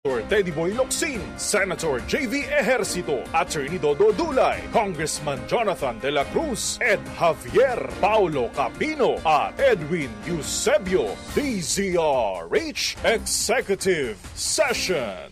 Teddy Boy Locsin, Senator J.V. Ejercito, Attorney Dodo Dulay, Congressman Jonathan De La Cruz, Ed Javier, Paulo Capino, at Edwin Eusebio. DZRH Executive Session.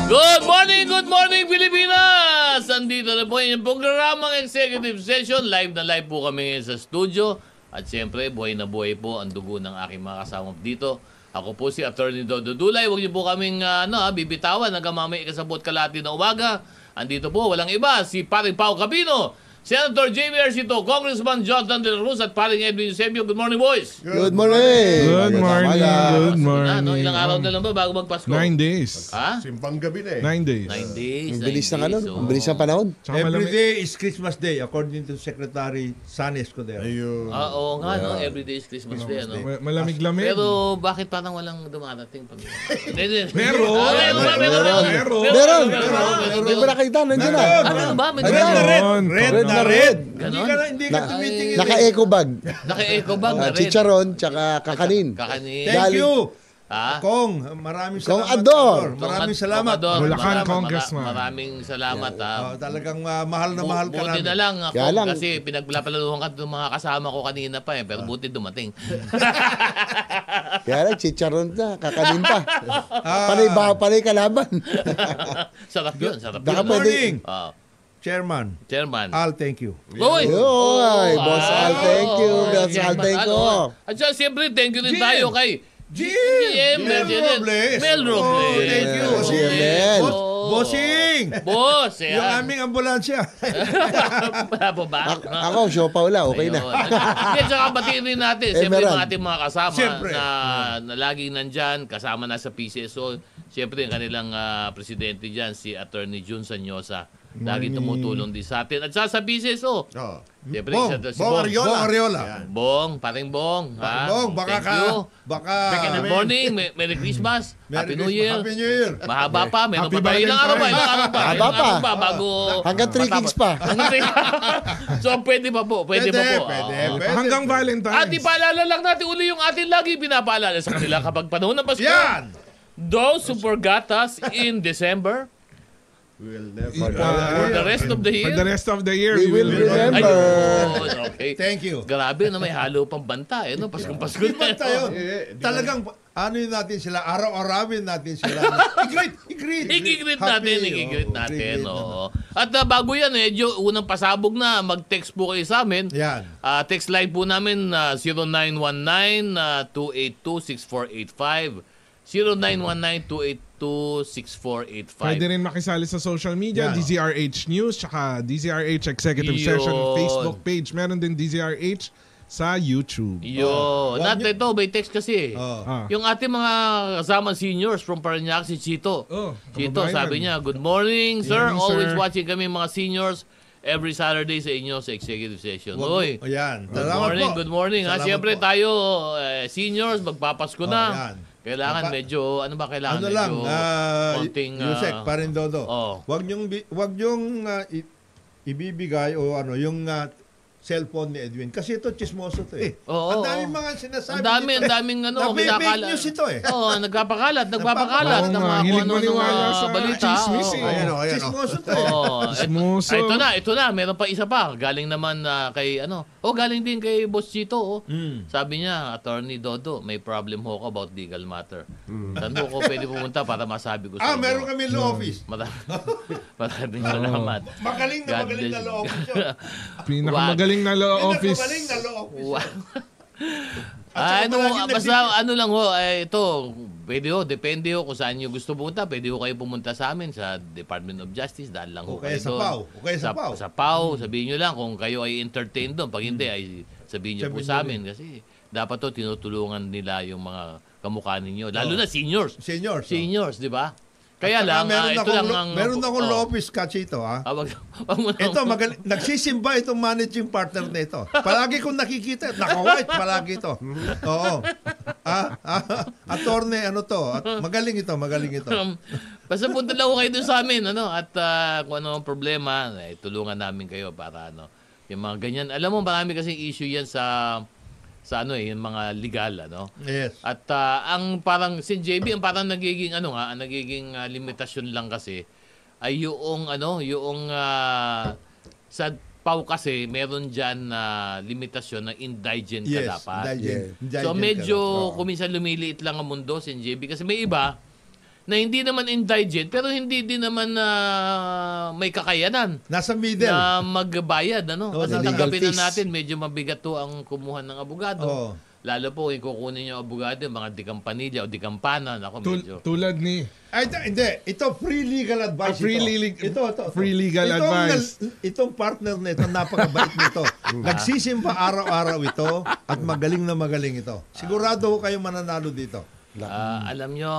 Good morning Pilipinas! Andito na po yung programang Executive Session. Live na live po kami sa studio. At siyempre, buhay na buhay po ang dugo ng aking mga kasama dito. Ako po si Attorney Dodo Dulay. Huwag niyo po kaming bibitawan hanggang mamaya ikasabot kalahati na umaga. Andito po, walang iba, si Paring Pao Capino, Senator J.V. Ejercito, Congressman Jonathan De La Cruz at Paring Edwin Eusebio. Good morning, boys! Good morning! Good morning! Good morning! Ilang araw na lang ba bago magpasko? 9 days. Ha? Simpang gabi na 9 days. 9 days. Ang bilis ng So, ang bilis ng panahon. Every day is Christmas Day according to Secretary San Escudero. Ayun. Oo nga, no? Every day is Christmas Day, no? Malamig-lamig. Pero bakit parang walang dumarating? Meron! Meron! Hindi ba nakita? Nandiyan na. Ano ba? May Red na red. Hindi ka Ganon? tumitingin. Naka-eco bag. Naka-eco bag na rin. Chicharon, tsaka kakanin. Kakanin. Thank you. Ha? Kong, maraming Kong salamat. Ador. Maraming salamat. Bulacan Congressman. Maraming salamat. Talagang mahal na mahal ka Buti namin. na lang ako Kaya lang. kasi pinagpapalaluhan ka ng mga kasama ko kanina pa eh. Pero buti dumating. Kaya lang, chicharon na, kakanin pa. Panay kalaban. Sarap yun. Sarap Baka yun. pwede- Morning, Ah, Chairman. Chairman. Al, thank you. Uy! Yoy, Boss Al, thank you. Boss Al, thank you. At saka siyempre, thank you rin Jim. tayo kay Jim Mel Robles. Thank you. Mel. Bossing! Boss. Yung aming ambulansya. Wala po ba? Ako, show pa wala, okay na. Ayun. Saka batiin rin natin. Siyempre, meron. mga ating mga kasama Siyempre. na laging nandyan, kasama na sa PCSO. Siyempre, ang kanilang presidente dyan, si Attorney Jun Sanyosa. Lagi tumutulong din sa atin. At sa PCSO. Oh. Siyempre, Bong, si Bong Bong. Ariola. Bong Ariola. Yan. Bong, paring Bong. ha? Bong, baka Thank ka. you. Baka. Good morning. Merry Christmas. Happy New Year. Happy New Year. Mahaba pa. Meron Happy pa tayo. Ilang araw ba? Valentine's. Ilang araw pa? Mahaba Ilang araw pa. pa bago... Hanggang 3 gigs pa. Hanggang 3 So, pwede pa po. Pwede pa po. Pwede. Oo. Hanggang Valentine's. At ipaalala lang natin uli yung ating lagi pinapaalala sa kanila kapag panahon ng Pasko. Yan! Those who forgot us in December, We'll never for the rest of the For year. the rest of the year, We will remember. Ayun, okay. Thank you. Grabe na may halo pang banta. Eh, no? Paskong-Pasko Di ba na. tayo? di Talagang, ano yun natin sila, araw-arawin natin sila. I-greet. Ikigreet Happy, natin. i-greet Oo. At bago yan, medyo unang pasabog na, mag-text po kayo sa amin. Yan. Text line po namin 0919-282-6485. 0919-282-6485. pwede rin makisali sa social media, Yeah. DZRH News, tsaka DZRH Executive Yun. Session Facebook page. Meron din DZRH sa YouTube. Yun. At ito, may text kasi. Oh. Yung ating mga kasama seniors from Parañaque, si Chito. Oh, Chito, kababayan. sabi niya, good morning, sir. morning, Always sir. watching kami mga seniors every Saturday sa inyo sa executive session. Uy, Ayan. good morning. Salamat Siyempre po. tayo, seniors, magpapasko na. yan. Kailangan medyo, ano ba kailangan? Ano lang, medyo konting, Yusek, parin Dodo. Oh. Wag yung ibibigay o ano, yung cellphone ni Edwin. Kasi ito, chismoso to eh. Oo, ang daming oo. mga sinasabi ang daming ano, Fake kinakala- news ito eh. Oo, nagpapakalat ng Oo mga nga, kung hilig ano maniwala sa balita. chismis Oo. eh. Ayan o, ayan o. Chismoso to eh. Oo. Chismoso. Ito na, meron pa isa pa. Galing naman kay galing din kay Boss Chito. Sabi niya, Attorney Dodo, may problem ho ko about legal matter. Saan ho ko pwede pumunta para masabi ko sa inyo? Meron kami law office. Maraming salamat. Magaling na God magaling na bless law you. office yun. Pinakamagaling na law office. Magaling na law office. Wow. At saka palaging Basta ano lang ho, ito, pwede ho, depende ho kung saan nyo gusto pumunta. Pwede ho kayo pumunta sa amin sa Department of Justice, dahil lang ho O kaya kayo sa doon. PAW. O kaya sa PAW. Sa PAW, sabihin nyo lang kung kayo ay entertained doon. Pag hindi, ay sabihin nyo po Sabihin sa nyo amin. Kasi dapat to tinutulungan nila yung mga kamukha ninyo. Lalo na seniors. Seniors. Di ba? Kaya lang, ito lang ang... meron akong law office kachito ha. Wag mo na- Ito, nagsisimba itong managing partner nito. Palagi kong nakikita, naka-white palagi ito. Oo. Attorney, ano to? Magaling ito. Basta punta lang ho kayo doon sa amin, at kung ano ang problema, tulungan namin kayo para yung mga ganyan. Alam mo, marami kasing issue yan sa yung mga legal, ano. Yes. At ang parang si JB ang parang nagiging limitasyon lang kasi ay yung sa PAW kasi meron diyan na limitasyon na indigent ka dapat. Indigent So medyo ka. kung minsan lumiliit lang ang mundo si JB kasi may iba na hindi naman indigent pero hindi din naman may kakayanan Nasa middle. na magbayad, ano? Kasi legal tanggapin fees. na natin, medyo mabigat to ang kumuha ng abogado. Oo. Lalo po, kukunin yung abogado, mga di Campanilla o di Campana. Ako, medyo. Tulad ni Ay, hindi. Ito, free legal advice. Ito. free legal advice. Itong partner na ito, napakabait nito. Nagsisimba araw-araw ito at magaling na magaling ito. Sigurado ko kayo mananalo dito. Alam nyo,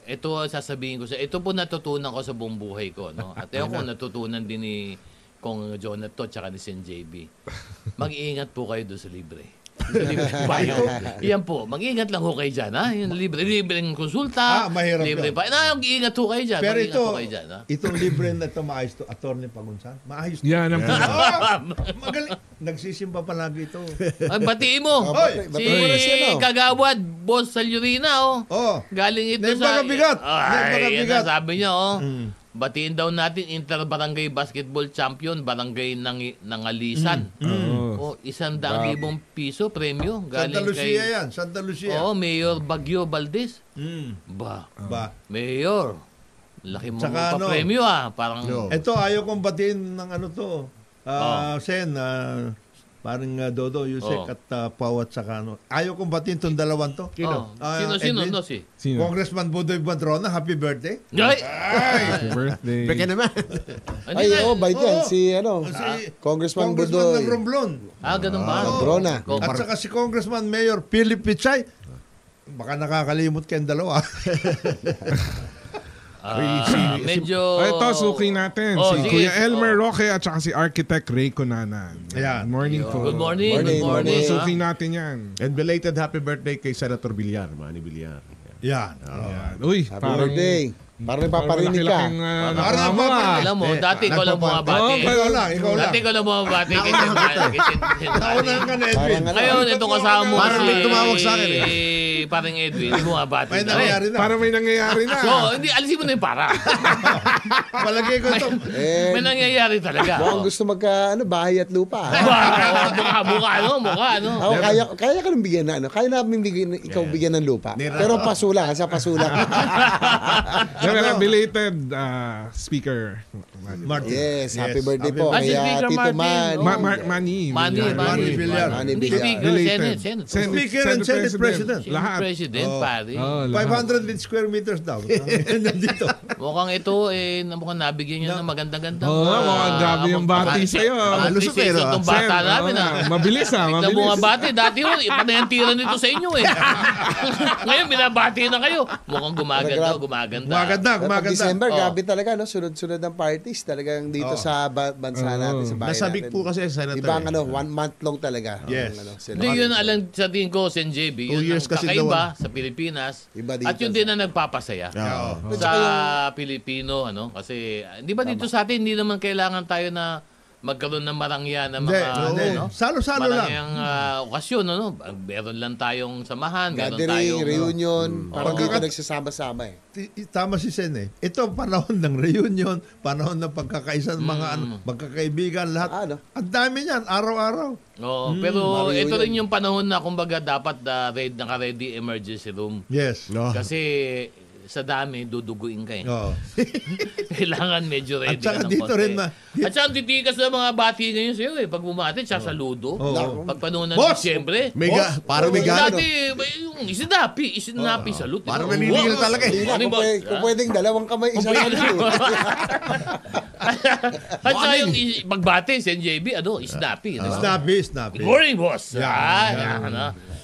ito sasabihin ko ito po natutunan ko sa buong buhay ko, no? At ewan ko natutunan din ni Kong Jonathan tsaka ni Sen JB. Mag-iingat po kayo doon sa libre. Sa libre payo. Iyan po, mag-iingat lang ho kayo dyan, ha? Yung libreng konsulta. Mahirap libre yun. pa. Mag-iingat ho kayo dyan. Pero Mag-iingat ito, ho kayo dyan, ha? itong libre na ito, maayos to. Attorney Pagunsan, maayos to. yan ang Magaling. Nagsisimba palagi ito. Ay, batiin mo. Hoy, batiin mo na siya, no? Kagawad, Boss Salyurina, oh. Oh. Galing ito Nagpakabigat. Ay, yan Nagpakabigat. ang sabi niya, oh. Batiin daw natin Inter-Barangay Basketball Champion, Barangay Nangalisan. Oh, 100,000 piso premyo. Santa Lucia yan. Santa Lucia. Oh, Mayor Bagyo Valdez. Ba, Mayor. Laki mo Tsaka pa premyo, Parang, Ito, ayaw kong batiin ng ano to. Sen, parang Dodo, Yusek at Pau at saka ano. Ayaw kong batiin itong dalawan to. Sino? Edwin, No, si? Sino? Congressman Budoy Badrona, happy birthday. Ay! Happy birthday. Beke naman. Hindi Ay, na- bait yan. Oo. Si, Congressman Congressman Budoy. ng Romblon. ganun ba? Brona. At saka si Congressman Mayor Philip Pichay. Baka nakakalimot kayong dalawa. Medyo... Ito, suki natin. Oh, Si sige. Kuya Elmer Roque at saka si Architect Ray Conanan. Ayan. Good morning po. Good morning. Morning, Good morning. morning. Suki natin yan. And belated happy birthday kay Senator Villar, Manny Villar. Yan. Yan. Uy, Happy birthday. Parang napaparinig ka. Parang Alam mo, dati ko lang bumabati. Ikaw lang. Dati ko lang bumabati. Naunahan ka na, Edwin. Parang Ngayon, itong kasama mo Parang may tumawag sa akin, parang Edwin, bumabati. May nangyayari na. Para may nangyayari na. So, hindi, alisin mo na yung para. Palagay ko ito. May nangyayari talaga. Mukhang gusto bahay at lupa. Mukha, no? Ako, kaya ka nang bigyan na, Kaya namin ikaw bigyan ng lupa. Pero pasulang, sa pasulang. Pero belated speaker. Martin. Yes, happy birthday po. Happy Kaya Speaker Tito Martin. Manny. Manny. Manny Villar. Manny Hindi Villar. speaker, Belated. Senate. Speaker and Senate President. Lahat. President, pare. Lahat. 500 square meters daw. Nandito. Mukhang ito, mukhang nabigyan nyo ng maganda-ganda. Oo, mukhang grabe yung bati sa'yo. Halos pero. Itong bata Sen, namin, Mabilis, Tignan mo nga mabilis. bati. Dati ho, panay ang tira nito sa inyo, Ngayon, binabati na kayo. Mukhang gumaganda. Gumaganda. Pag December, grabe talaga, Sunod-sunod ng parties. Talagang dito sa bansa natin, sa bayan Nasabik natin. po kasi, Senator. Ibang 1 month long talaga. Yes. Hindi yun alam sa tingin ko, Sen JB. 2 Yun years ang kasi kakaiba sa Pilipinas. Iba dito At yun din ang nagpapasaya. Oo. Sa Pilipino, Kasi, di ba dito sa atin, hindi naman kailangan tayo na magkaroon ng marangya ng mga, Salo-salo lang. marangyang okasyon, Meron lang tayong samahan, meron Gathering, tayong... reunion. Parang Oo. dito nagsasama-sama Tama si Sen eh. Ito panahon ng reunion, panahon ng pagkakaisa ng mga magkakaibigan, lahat. Ang dami niyan, araw-araw. Oo, pero Mario ito yun. rin yung panahon na kumbaga dapat naka-ready emergency room. Yes. Kasi sa dami, duduguin ka Oo. Kailangan medyo ready At saka ka ng dito konti. rin At saka ang titikas ng mga bati ngayon sa'yo Pag bumati, sasaludo. Oo. Pag panahon ng Boss! Disyembre. Parang may gaano. Dati, yung isinapi salute. Parang naninigal talaga Hindi na, kung pwedeng dalawang kamay, isa na At saka yung pagbati, Sen JB, snappy. Snappy. Good morning, boss.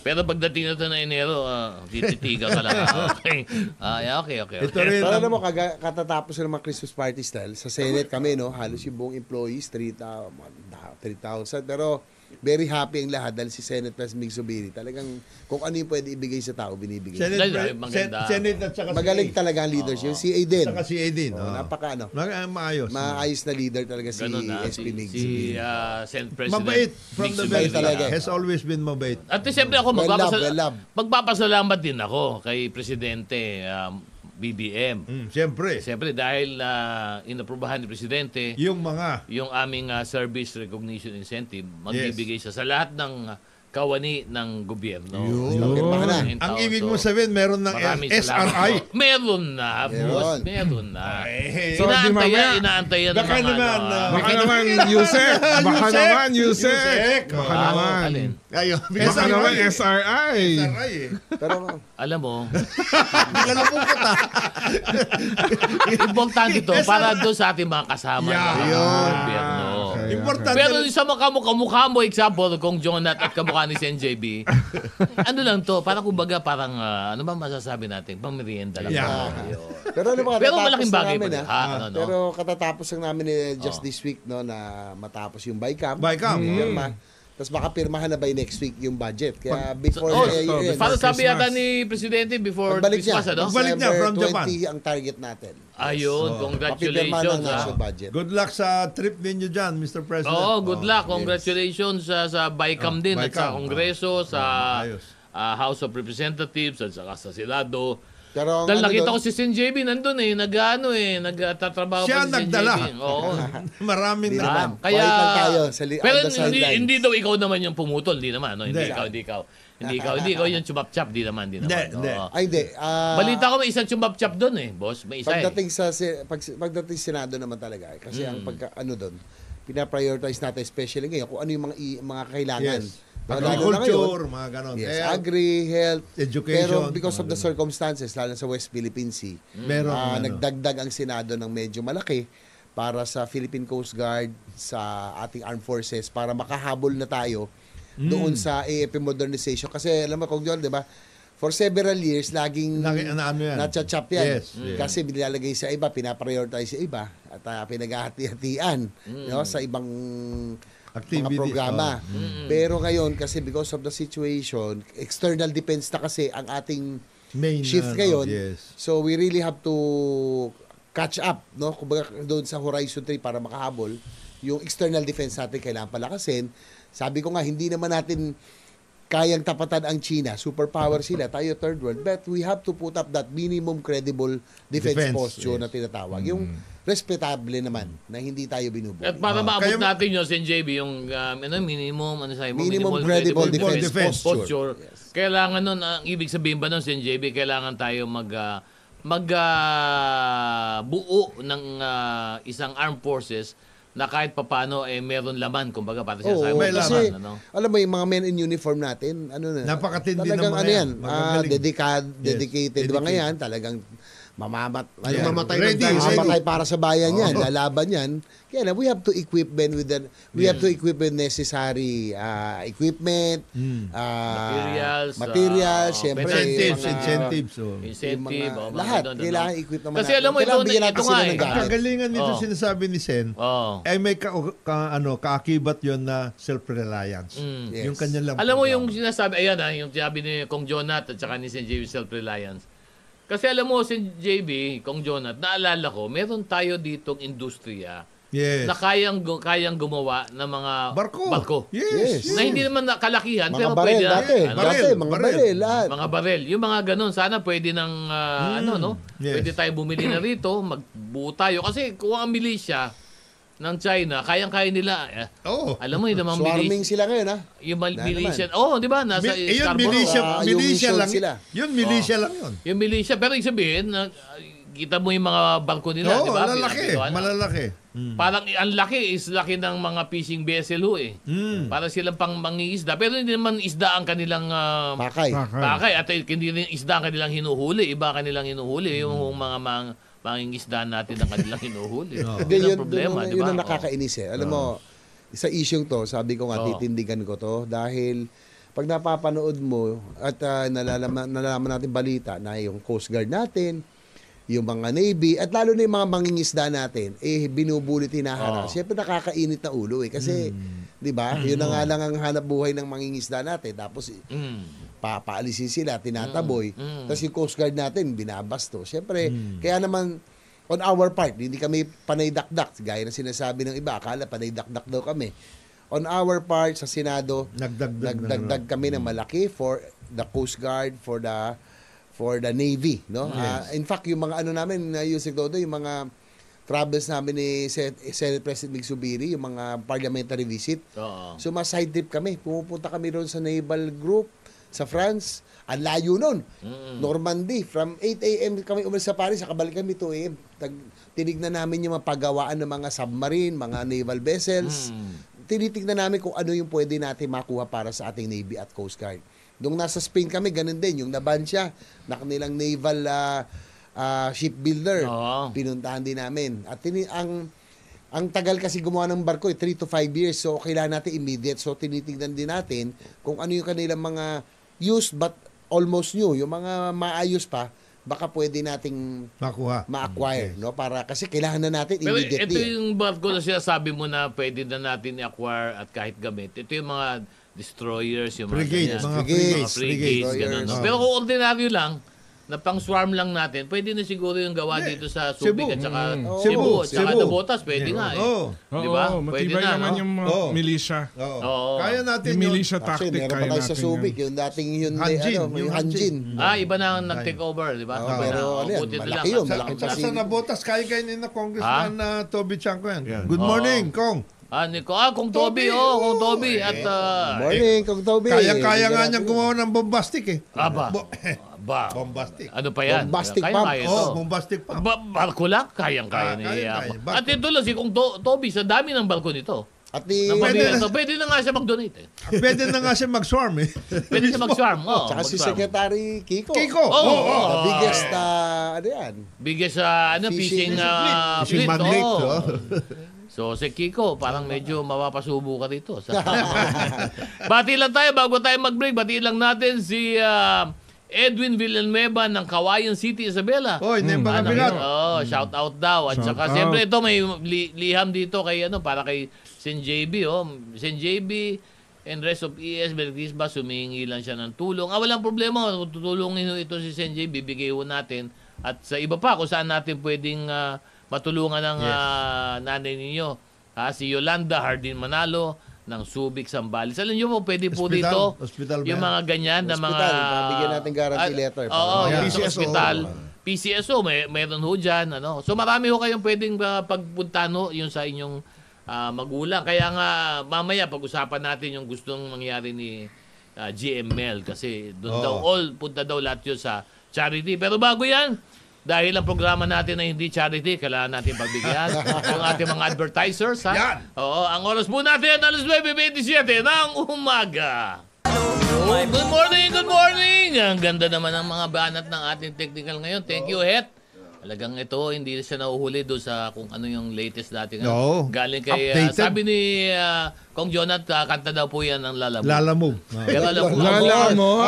Pero pagdating na ito na Enero, tititiga ka lang. Okay. Ito rin. Pero alam mo, katatapos ng mga Christmas parties dahil sa Senate kami, halos yung buong employees, 3,000. Pero very happy ang lahat dahil si Senate President Mig Zubiri talagang kung ano yung pwede ibigay sa tao, binibigay. Maganda. Senate at saka Magaling talaga ang leadership. Yung CA din. Saka CA din. Napaka Maayos. maayos na leader talaga si Ganun na. SP Mig Si Zubiri. Senate President. Mabait from Mig the Zubiri. very talaga. Has always been mabait. At siyempre ako, Well love. magpapasalamat din ako kay Presidente BBM. Siyempre. Siyempre dahil inaprubahan ni Presidente Yung mga yung aming service recognition incentive, magbibigay siya sa lahat ng kawani ng gobyerno. Pirmahan na. ang ibig mo sabihin meron ng Maraming SRI. salamat po. Meron na, boss. Meron na. So, di mamaya, Inaantayan Baka ng naman, Baka naman, Yusek. Baka naman, Yusek. Yusek. Baka naman. Alin? Ayun. Baka naman, SRI. SRI eh. Pero Alam mo, Nakalapong kita. importante to para doon sa ating mga kasama ng gobyerno. Okay. Importante. Pero sa kamukha mo, example, kung Jonat at kamukha ni Sen JB, ano lang to, parang kumbaga, parang, ano ba masasabi natin? Pang-merienda lang. Yeah. pero ano ba, Pero katatapos malaking na bagay namin, pa din. Pero katatapos lang namin just this week no na matapos yung BICAM. BICAM. Pirma. Tapos baka pirmahan na by next week yung budget. Kaya before year-end, Para sabi Christmas. yata ni Presidente before pagbalik niya, Christmas, ano? Pagbalik niya from December Japan. 20 ang target natin. Ayun, Papipirma congratulations. ng national budget. Good luck sa trip ninyo dyan, Mr. President. Oo, good luck. Congratulations sa BICAM din at sa BICAM. Kongreso, sa ayos. House of Representatives at saka sa Senado. Pero ang Dahil ano nakita doon, ko si Sen JB nandun nagtatrabaho Siya pa si Sen nagdala. JB. Oo. Maraming Hindi na. naman. Kaya, Quiet lang tayo sa pero on the sidelines. hindi daw ikaw naman yung pumutol, di naman. No? Hindi Hindi. ikaw yung chumap-chap, di naman. Hindi. Oo. Ay, hindi. Balita ko may isang chumap-chap doon boss. May isa Pagdating Senado naman talaga. Kasi ang doon, pinaprioritize natin especially ngayon kung ano yung mga kailangan. Yes. Lalo na Agriculture, ngayon, mga ganon. Yes, Eh, agri, health, education, pero because of the mga circumstances, lalo sa West Philippine Sea, Meron, nagdagdag ang Senado ng medyo malaki para sa Philippine Coast Guard, sa ating armed forces, para makahabol na tayo doon sa AFP modernization. Kasi alam mo, Kong John, di ba, for several years, laging ano yan? natchachap yan. Yes, yes. Kasi binilalagay sa iba, pinaprioritize sa iba, at pinaghahati-hatian sa ibang Activity. mga programa. Pero ngayon, kasi because of the situation, external defense na kasi ang ating Main, shift ngayon. yes. So we really have to catch up, no? Kumbaga doon sa Horizon 3 para makahabol. Yung external defense natin kailangan palakasin. Sabi ko nga, hindi naman natin kayang tapatan ang China. Superpower sila. Tayo third world. But we have to put up that minimum credible defense posture na tinatawag. Yung respetable naman na hindi tayo binubuli. At para maabot Kaya- natin yun, Sen JB, yung Minimum credible defense posture. Kailangan nun, ang ibig sabihin ba nun, Sen JB, kailangan tayo buo ng isang armed forces na kahit papano meron laman, kumbaga para siya Oo, may kasi laman. alam mo yung mga men in uniform natin, Napakatindi talagang ng mga yan, yan. Magagaling. dedicated ba ngayon, talagang Mamatay ng Ready, dahil. mamamatay para sa bayan yan, lalaban yan. Kaya we have to equip them with necessary equipment, Materials, syempre, Incentives. Incentive, lahat, kailangan equip naman Kasi alam mo, Kailangan ito bigyan natin nga sila eh. ng Ang gamit. kagalingan nito Oh. sinasabi ni Sen, Oh. may kaakibat yon na self-reliance. Yes. Yung kanya lang. Alam mo yung sinasabi, ayan yung sinabi ni Kong Jonat at saka ni Sen JB self-reliance. Kasi alam mo, Sen JB, Kong Jonat, naalala ko, meron tayo ditong industriya Yes. na kayang gumawa ng mga barko. Yes. Yes. Na hindi naman kalakihan, Mga pero barel pwede na. dati, mga barel, lahat. Mga barel. Yung mga ganun, sana pwede ng, Yes. pwede tayo bumili na rito, magbuo tayo. Kasi kung ang milisya ng China, kayang-kaya nila. Oh. Alam mo, yung mga Swarming sila ngayon, ha? yung Na militia. Oh, di ba? Nasa Yun, Scarborough. militia yung mission lang. sila. Yun, militia lang yun. Yung militia. Pero ibig sabihin, kita mo yung mga barko nila, Oo, di ba? malalaki. Malalaki. Parang ang laki is laki ng mga fishing vessel Para silang pang mangingisda. Pero hindi naman isda ang kanilang pakay. At hindi rin isda ang kanilang hinuhuli. Iba kanilang hinuhuli. Yung mga mangingisda natin ang kanilang hinuhuli. Yun ang problema, di ba? Yun ang nakakainis eh. Alam mo, sa isyong to, sabi ko nga, titindigan ko to. Dahil pag napapanood mo at nalalaman natin balita na yung Coast Guard natin, yung mga Navy, at lalo na yung mga mangingisda natin, binubulit hinaharap. Siyempre nakakainit na ulo eh. Kasi 'Di ba? Yun na nga lang ang hanap buhay ng mangingisda natin. Tapos paalisin sila, tinataboy. Tapos yung Coast Guard natin, binabasto. Siyempre, kaya naman, on our part, hindi kami panay dakdak. Gaya na sinasabi ng iba, akala panay dakdak daw kami. On our part, sa Senado, nagdagdag kami ng malaki for the Coast Guard, for the Navy. No? In fact, yung mga ano namin, Yusek Dodo, yung mga travels namin ni Senate President Mig Zubiri, yung mga parliamentary visit. So, side trip kami. Pumupunta kami doon sa naval group, sa France. Ang layo nun. Normandy. From 8 a.m. kami umalis sa Paris, nakabalik kami 2 a.m. Tinignan namin yung mga paggawaan ng mga submarine, mga naval vessels. Tinitignan namin kung ano yung pwede natin makuha para sa ating Navy at Coast Guard. Nung nasa Spain kami, ganun din. Yung Nabancia, na kanilang naval shipbuilder, pinuntahan din namin. At ang tagal kasi gumawa ng barko, 3 to 5 years. So, kailangan natin immediate. So, tinitingnan din natin kung ano yung kanilang mga used but almost new. Yung mga maayos pa, baka pwede nating ma-acquire. No? Para, kasi kailangan na natin immediately. Pero ito yung barko na sinasabi mo na pwede na natin i-acquire at kahit gamit. Ito yung mga destroyers, yung frigates, mga frigates, ganun. No? Pero kung ordinaryo lang, na pang swarm lang natin, pwede na siguro yung gawa dito sa Subic at saka Cebu. At saka Nabotas, pwede nga eh. Di ba? Pwede matibay na, naman yung militia. Kaya natin Yung yun. militia tactic, meron kaya pa tayo natin sa Subic, yun. yung dating yun, yung Hanjin. iba na ang nag-take over, di ba? Pero ano yan, malaki yun, malaki Sa facility. Nabotas, kaya ni na Congressman Toby Chanco yan. Good morning, Kong. Kung Toby, Kung Toby. At, Morning, Kong Toby. Kaya nga niyang gumawa ng bombastic eh. Bombastic. Ano pa yan? Bombastic Kaya pump. ito. Bombastic pump. Barko lang, kayang-kaya niya. At ito lang, si Kung Toby, sa dami ng barko nito. At Pwede na nga siya mag-donate eh. Pwede na nga siya mag-swarm eh. Pwede siya mag-swarm. Tsaka si Secretary Kiko. Oh. The biggest, ano yan? Biggest fishing Fishing fleet. magnate. So, si Kiko, parang medyo mapapasubo ka dito. Bati lang tayo, bago tayo mag-break, bati lang natin si Edwin Villanueva ng Kawayan City, Isabela. Hindi ba kabigat? Shout out daw. At saka, siyempre, ito may liham dito kay, para kay Sen JB. Sen JB and rest of ES, Bergisba, sumihingi lang siya ng tulong. Walang problema. Tutulungin ito si Sen JB, bibigay natin. At sa iba pa, kung saan natin pwedeng matulungan ng nanay ninyo. Si Yolanda Hardin Manalo ng Subic, Zambales. Alam nyo po, pwede po dito yung mga ganyan na mga... Bigyan natin guarantee letter. Yung sa hospital. PCSO, mayroon ho dyan. So marami ho kayong pwedeng pagpunta yung sa inyong magulang. Kaya nga, mamaya pag-usapan natin yung gustong mangyari ni GML kasi doon daw, punta daw lahat yun sa charity. Pero bago yan, dahil ang programa natin ay hindi charity, kailangan natin pagbigyan yung ating mga advertisers. Yan. Ang oras po natin, alas 9:27 ng umaga. Good morning, good morning! Ang ganda naman ng mga banat ng ating technical ngayon. Thank you, Het. Talagang ito, hindi siya nahuhuli doon sa kung ano yung latest natin. Galing kay, sabi ni Kong Jonat, kanta daw po yan ng Lalamove. Lalamove. Pero alam ko, Lalamove.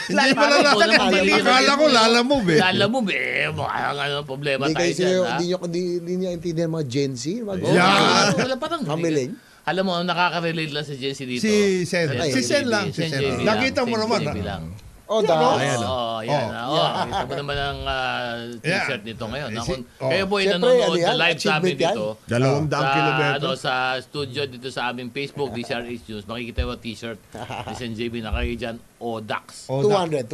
Hindi pala Lalamove. Akala ko Lalamove eh. Lalamove eh. Ano problema tayo dyan. Hindi niya intindihan mga Gen Z. Wala parang Kamiling. Alam mo, nakaka-relate lang si Gen Z dito. Si Sen lang. Nakita mo naman. Yan. Kita mo naman ang t-shirt nito ngayon. Kayo po ay nanonood sa live sa amin dito. 200 kilometro. Sa studio dito sa aming Facebook, DCRH News. Makikita mo t-shirt ni Sen JB na kayo dyan, Odax. 200.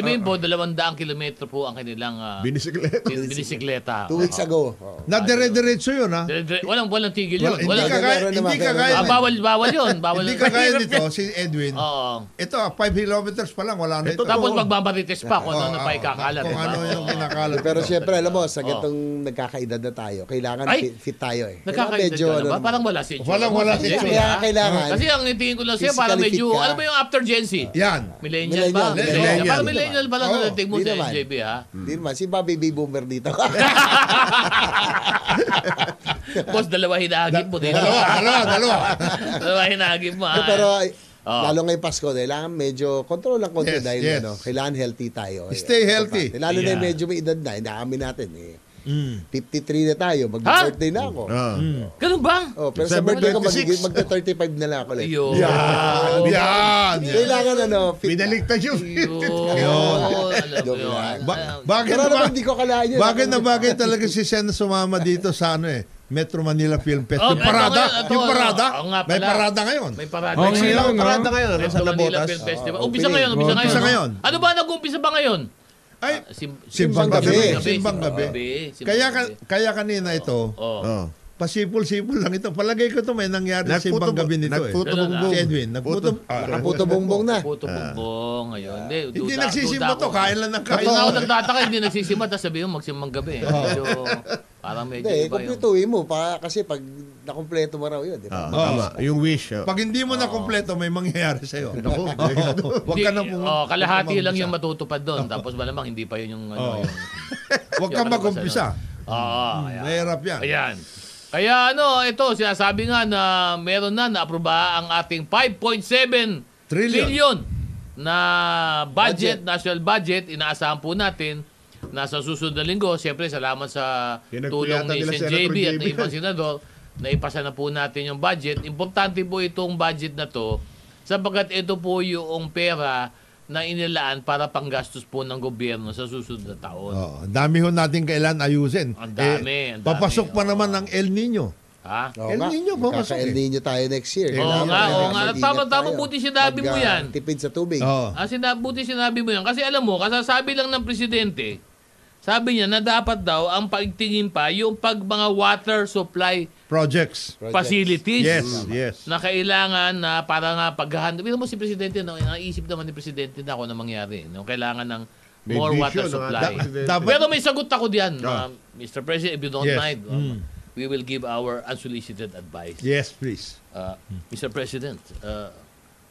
Sabihin po, 200 kilometro po ang kanilang binisikleta. 2 weeks ago. Nadire-diretso yun ha. Walang tigil yun. Hindi kagaya. Bawal yun. Hindi kagaya nito, si Edwin. Oo. Ito, 5 kilometers pa lang, wala na ito. Tapos magbabarites pa kung ano na pa ikakalat. Kung ano yung kinakalat. Pero siyempre, alam mo, sa gantong nagkakaedad na tayo, kailangan fit tayo eh. Nagkakaedad ka na ba? Parang wala si Joe. Wala si Joe. Kaya kailangan. Kasi ang tingin ko lang siya, parang medyo, ano ba yung after Gen Z? Yan. Millennial ba? Parang millennial ba lang nalating mo sa JB ha? Hindi naman, si baby boomer dito. Boss, dalawa hinagip mo dito. Dalawa hinagip mo ha. Pero lalo ngayong Pasko, kailangan medyo control lang konti dahil kailangan healthy tayo. Stay healthy. Lalo na medyo may edad na, inaamin natin eh. 53 na tayo. Mag-birthday na ako. Ganun ba? Oh, pero sa December birthday ko, 26. magta-35 na lang ako. Like. Ayun. Yan. Kailangan Binaligtad yung Alam mo yun. Bakit Pero ba? naman, hindi ko kalaan yun. Bagay na bagay talaga si Sen sumama dito sa Metro Manila Film Fest. Yung parada. Yung parada. May parada ngayon. May parada. Oh, ngayon. ngayon, parada ngayon. Metro Sa Manila Nabotas. Film Festival. Oh, Umpisa ngayon. Umpisa Umpisa ngayon. ngayon. Ano ba? Nag-umpisa ba ngayon? Ay, Simbang gabi. Simbang gabi. Kaya kanina ito, Oh. pasipul-sipul lang ito. Palagay ko ito may nangyari sa simbang gabi nito Nagputo-bumbong. Si Edwin, Nakaputo bongbong na. Puto bumbong ngayon. Hindi nagsisimba to, kain lang ng kain. Kaya ako nagtataka, hindi nagsisimba, tapos sabihin mo magsimbang gabi. Medyo, parang medyo Hindi, iba yung... kumpletuhin mo. Kasi pag nakumpleto mo raw yun, di ba? Tama. Yung wish. Pag hindi mo na kompleto, may mangyayari sa'yo. Huwag ka na kalahati lang yung matutupad doon. Tapos malamang hindi pa yun yung... yung Huwag ka mag-umpisa. Oo. Mahirap yan. Ayan. Kaya ito, sinasabi nga na meron na na-aproba ang ating 5.7 trillion na budget, national budget. Inaasahan po natin na sa susunod na linggo, siyempre salamat sa tulong ni Sen. JB at ng ibang senador, na ipasa na po natin yung budget. Importante po itong budget na to sapagkat ito po yung pera na inilaan para panggastos po ng gobyerno sa susunod na taon. Dami ho natin kailan ayusin. Ang dami. Papasok pa naman ng El Nino. Ha? Oo El nga. Nino, papasok Kaka-El Nino tayo next year. Oo nga. Mag-ingat Tama, tayo. buti sinabi mo yan. Tipid sa tubig. Buti sinabi mo yan. Kasi alam mo, kasasabi lang ng presidente, sabi niya na dapat daw ang pagtingin pa yung mga water supply Projects. facilities. Yes. Na kailangan na para nga paghahanda. Pero mo si presidente, naisip naman ni presidente na ako na mangyari. No? Kailangan ng May more vision, water supply. Dapat, Pero may sagot ako diyan, Mr. President, if you don't Yes. mind. We will give our unsolicited advice. yes, please. Mr. President,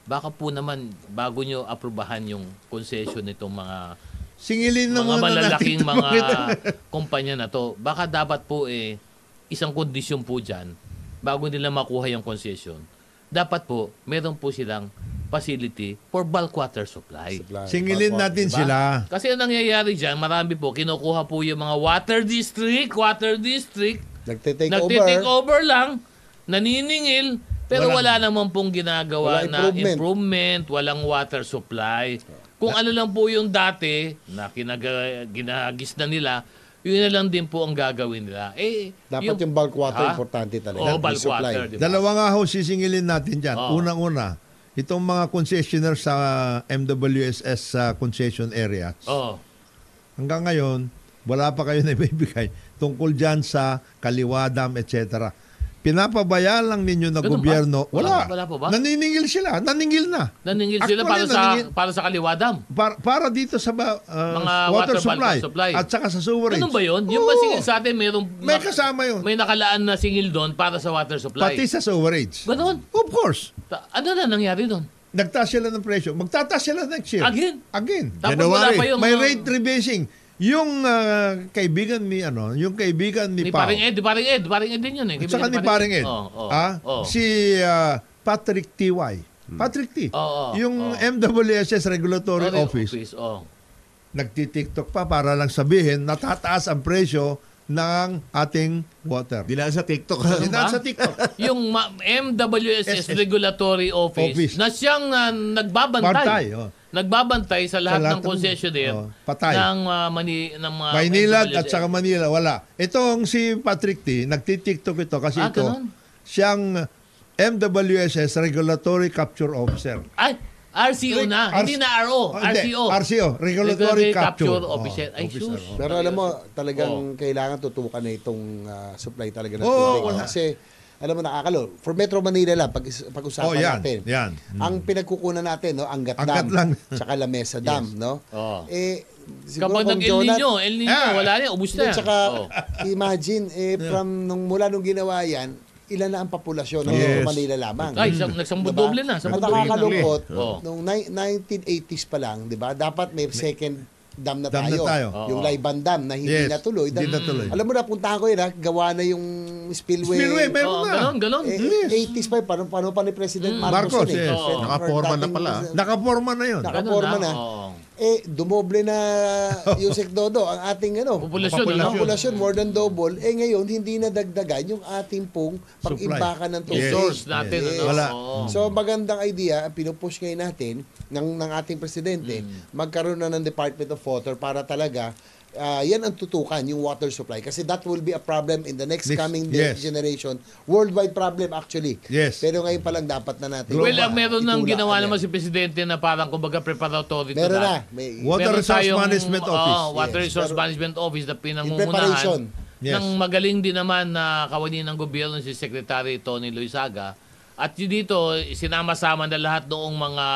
baka po naman bago nyo aprobahan yung concession nitong mga Singilin na mga muna malalaking natin. mga kumpanya na to, baka dapat po isang kondisyon po dyan bago nila makuha yung concession. Dapat po, meron po silang facility for bulk water supply. Singilin natin sila. Kasi ang nangyayari dyan, marami po, kinukuha po yung mga water district, nagtitake over lang, naniningil, pero wala naman pong ginagawa na improvement, walang water supply. Kung ano lang po yung dati na ginagis na nila, yun na lang din po ang gagawin nila. Dapat yung bulk water importante talaga. Oo, bulk water. Diba? Dalawa nga ho sisingilin natin dyan. Unang-una, itong mga concessionaire sa MWSS concession areas. Hanggang ngayon, wala pa kayo na ibibigay tungkol dyan sa Kaliwa Dam, etc. Pinapabayaan lang ninyo na Ganun gobyerno. ba? Wala pa ba? Naniningil sila. Naningil na. Naningil sila para sa Kaliwa Dam. Para dito sa Mga water bulk supply at saka sa sewerage. Ganun ba yun? Yung ba singil sa atin, may kasama yun. May nakalaan na singil doon para sa water supply. Pati sa sewerage. Ganun? Of course. Ano na nangyari doon? Nagtaas sila ng presyo. Magtataas sila next year. Again? Tapos January. wala pa yung... May rate rebasing. Yung kaibigan ni Pao. Parang Ed din yun eh. At saka ni Paring Ed. Si Patrick T.Y. Patrick T. Yung MWSS Regulatory Office. Nagti-TikTok pa para lang sabihin natataas ang presyo ng ating water. Di lang sa TikTok. Sa TikTok. Yung MWSS Regulatory Office na siyang nagbabantay. Nagbabantay sa lahat ng concessionaire ng Maynila at saka Manila. Wala. Itong si Patrick T, nagti-TikTok ito kasi siyang MWSS Regulatory Capture Officer. Ay, RCO na. Hindi na RO. RCO. Regulatory Capture Officer. Ay, sus. Pero alam mo, talagang kailangan tutukan na itong supply talaga ng tubig. Kasi alam mo, nakakalo. For Metro Manila lang, pag-usapan natin. Yan. Ang pinagkukunan natin, no, Angat Dam, tsaka La Mesa Dam, no? Kapag nag-El Nino, wala yan, ubus na yan. Tsaka, imagine, mula nung ginawa yan, ilan na ang populasyon ng Metro Manila lamang. Ay, nagsambudoble na. At nakakalungkot, nung 1980s pa lang, di ba, dapat may second dam na tayo. Yung Laiban Dam na hindi natuloy. Alam mo na, puntahan ko yun, gawa na yung spillway. Meron na. Ganon. 80s pa, paano pa ni President Marcos. Nakaporma na pala. Nakaporma na yun. Nakaporma na. dumoble na Yusek Dodo ang ating populasyon, more than double. Ngayon, hindi na dagdagan yung ating pong pag-imbakan ng tubig. Source natin. Wala. So, magandang idea, pinupush ngayon natin ng ating presidente, magkaroon na ng Department of Water para talaga yan ang tutukan, yung water supply. Kasi that will be a problem in the next coming generation. Worldwide problem actually. Yes. Pero ngayon pa lang dapat na natin. Well, meron nang ginawa naman si Presidente na parang kumbaga preparatory meron to na. Water Resource Management Office. Water Resource Management Office na pinangungunahan ng magaling din naman na kawani ng gobyerno si Secretary Tony Loizaga. At yun dito, sinama-sama na lahat noong mga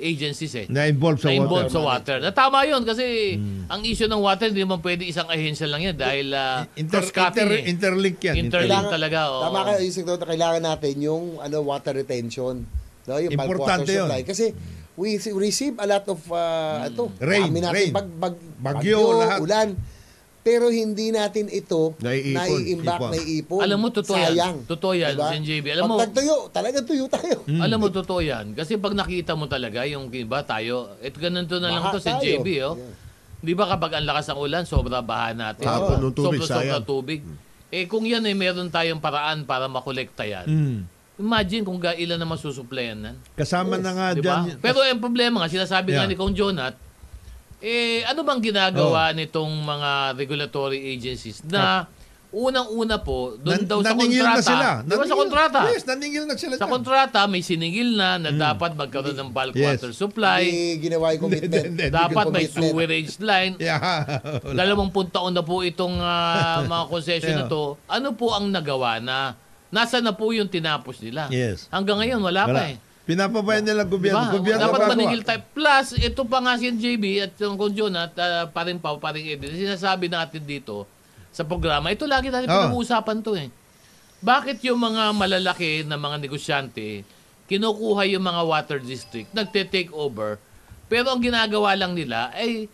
agencies na-involved sa water. Tama yun kasi ang issue ng water hindi naman pwede isang ahensya lang yan dahil cross-cutting interlink yan. Interlink talaga. Tama kayo, Yusek Dodo, kailangan natin yung water retention. No? Yung bulk water supply. Kasi we receive a lot of rain. Bagyo, lahat. Ulan. Pero hindi natin ito naiimbak. Alam mo, totoo sayang. Yan. Totoo yan, diba? NJB. Alam mo, pag nagtuyo, talagang tuyo tayo. Alam mo, totoo yan. Kasi pag nakita mo talaga, yung iba tayo, ganito na lang to si JB. Di ba kapag ang lakas ng ulan, sobra baha natin. Sobra tubig. Kung yan meron tayong paraan para makolekta yan. Imagine kung ilan na masusuplayan nan. Kasama na nga dyan. Pero yung problema nga, sinasabi nga ni Kong Jonat, ano bang ginagawa nitong mga regulatory agencies na unang-una po, doon daw sa kontrata. Di ba sa kontrata? Yes, naningil na sila. Sa kontrata, may siningil na dapat magkaroon ng bulk water supply. Ginawa yung commitment. Dapat may sewerage line. 20 taon na po itong mga concession na to. Ano po ang nagawa na? Nasa na po yung tinapos nila? Yes. Hanggang ngayon, wala pa Pinapabayan nila gobyerno. Diba? Dapat maningil tayo. Plus, ito pa nga si JB at yung Conjon at paring Edwin. Sinasabi natin dito sa programa, ito lagi natin pinag-uusapan to Bakit yung mga malalaki na mga negosyante, kinukuha yung mga water district, nagte-take over, pero ang ginagawa lang nila ay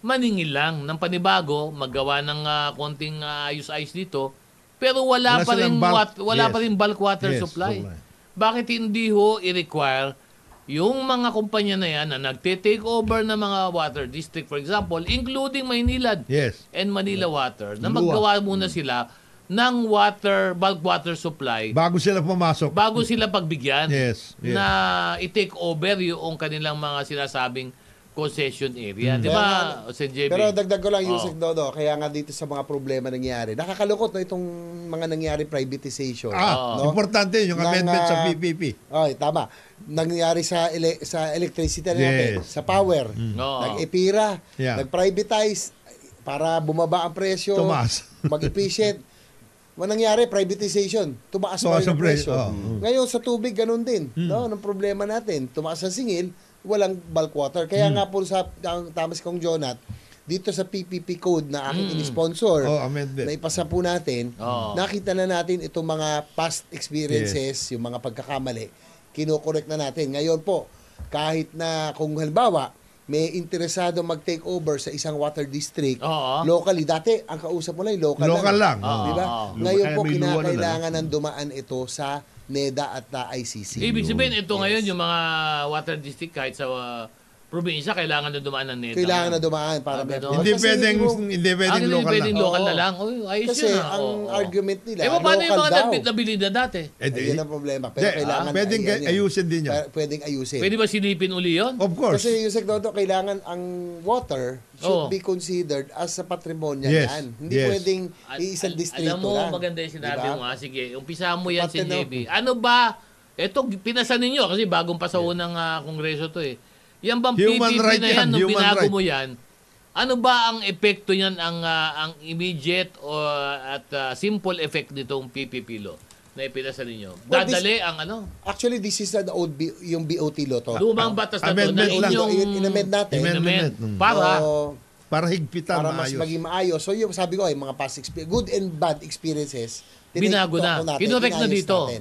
maningil lang ng panibago, maggawa ng konting ayos-ayos dito, pero wala pa rin bulk water supply. Bakit hindi i-require yung mga kumpanya na yan na nagte-take over ng mga water district, for example, including Maynilad and Manila Water, na maggawa muna sila ng bulk water supply bago sila pumasok. Bago sila pagbigyan na i-take over yung kanilang mga sinasabing concession area. Di ba, Sen JB? Pero dagdag ko lang, Yusek Dodo, kaya nga dito sa mga problema nangyari, nakakalukot na itong mga nangyari privatization. Importante yung amendment sa PPP. Tama. Nangyari sa electricity natin, sa power. Nag-EPIRA, nag-privatize para bumaba ang presyo, mag-efficient. Nangyari, privatization, tumaas pa rin ang presyo. Ngayon sa tubig, ganun din. Ang problema natin, tumaas ang singil, walang bulk water. Kaya nga po tama si Kong Jonat, dito sa PPP code na aking in-sponsor, na ipasa po natin, nakita na natin itong mga past experiences, yung mga pagkakamali, kinokorek na natin. Ngayon po, kahit na kung halimbawa, may interesado mag-take over sa isang water district, locally, dati, ang kausap mo lang, local lang. Diba? Ngayon po, kinakailangan ng dumaan ito sa NEDA at ICC. Ibig sabihin, ito ngayon yung mga water district kahit sa probinsya, kailangan na dumaan ng NEDA. Kailangan na dumaan para hindi pwedeng local na lang. Ayos kasi yun. ang argument nila, paano yung mga daw. nabili na dati? Yan ang problema. Pero kailangan pwedeng ayusin din yan. Pwedeng ayusin. Pwede ba silipin uli yun? Of course. Kasi Yusek Dodo, kailangan ang water should be considered as a patrimonya yan. Hindi pwedeng isang distrito lang. Alam mo, maganda yung sinabi mo. Sige, umpisa mo yan si JB. Ano ba? Ito, pinasan ninyo kasi bagong pasaw ng kongreso to Yan bang PPP na yan, nung binago mo yan, ano ba ang epekto niyan, ang immediate at simple effect nitong PPP law na ipinasa ninyo? Dadali ang ano? Actually, this is the old yung BOT law to. Lumang batas na to na inyong in-amend natin. Para higpitan, para mas maging maayos. So yung sabi ko ay mga past experience, good and bad experiences, binago na. Kinorek na dito.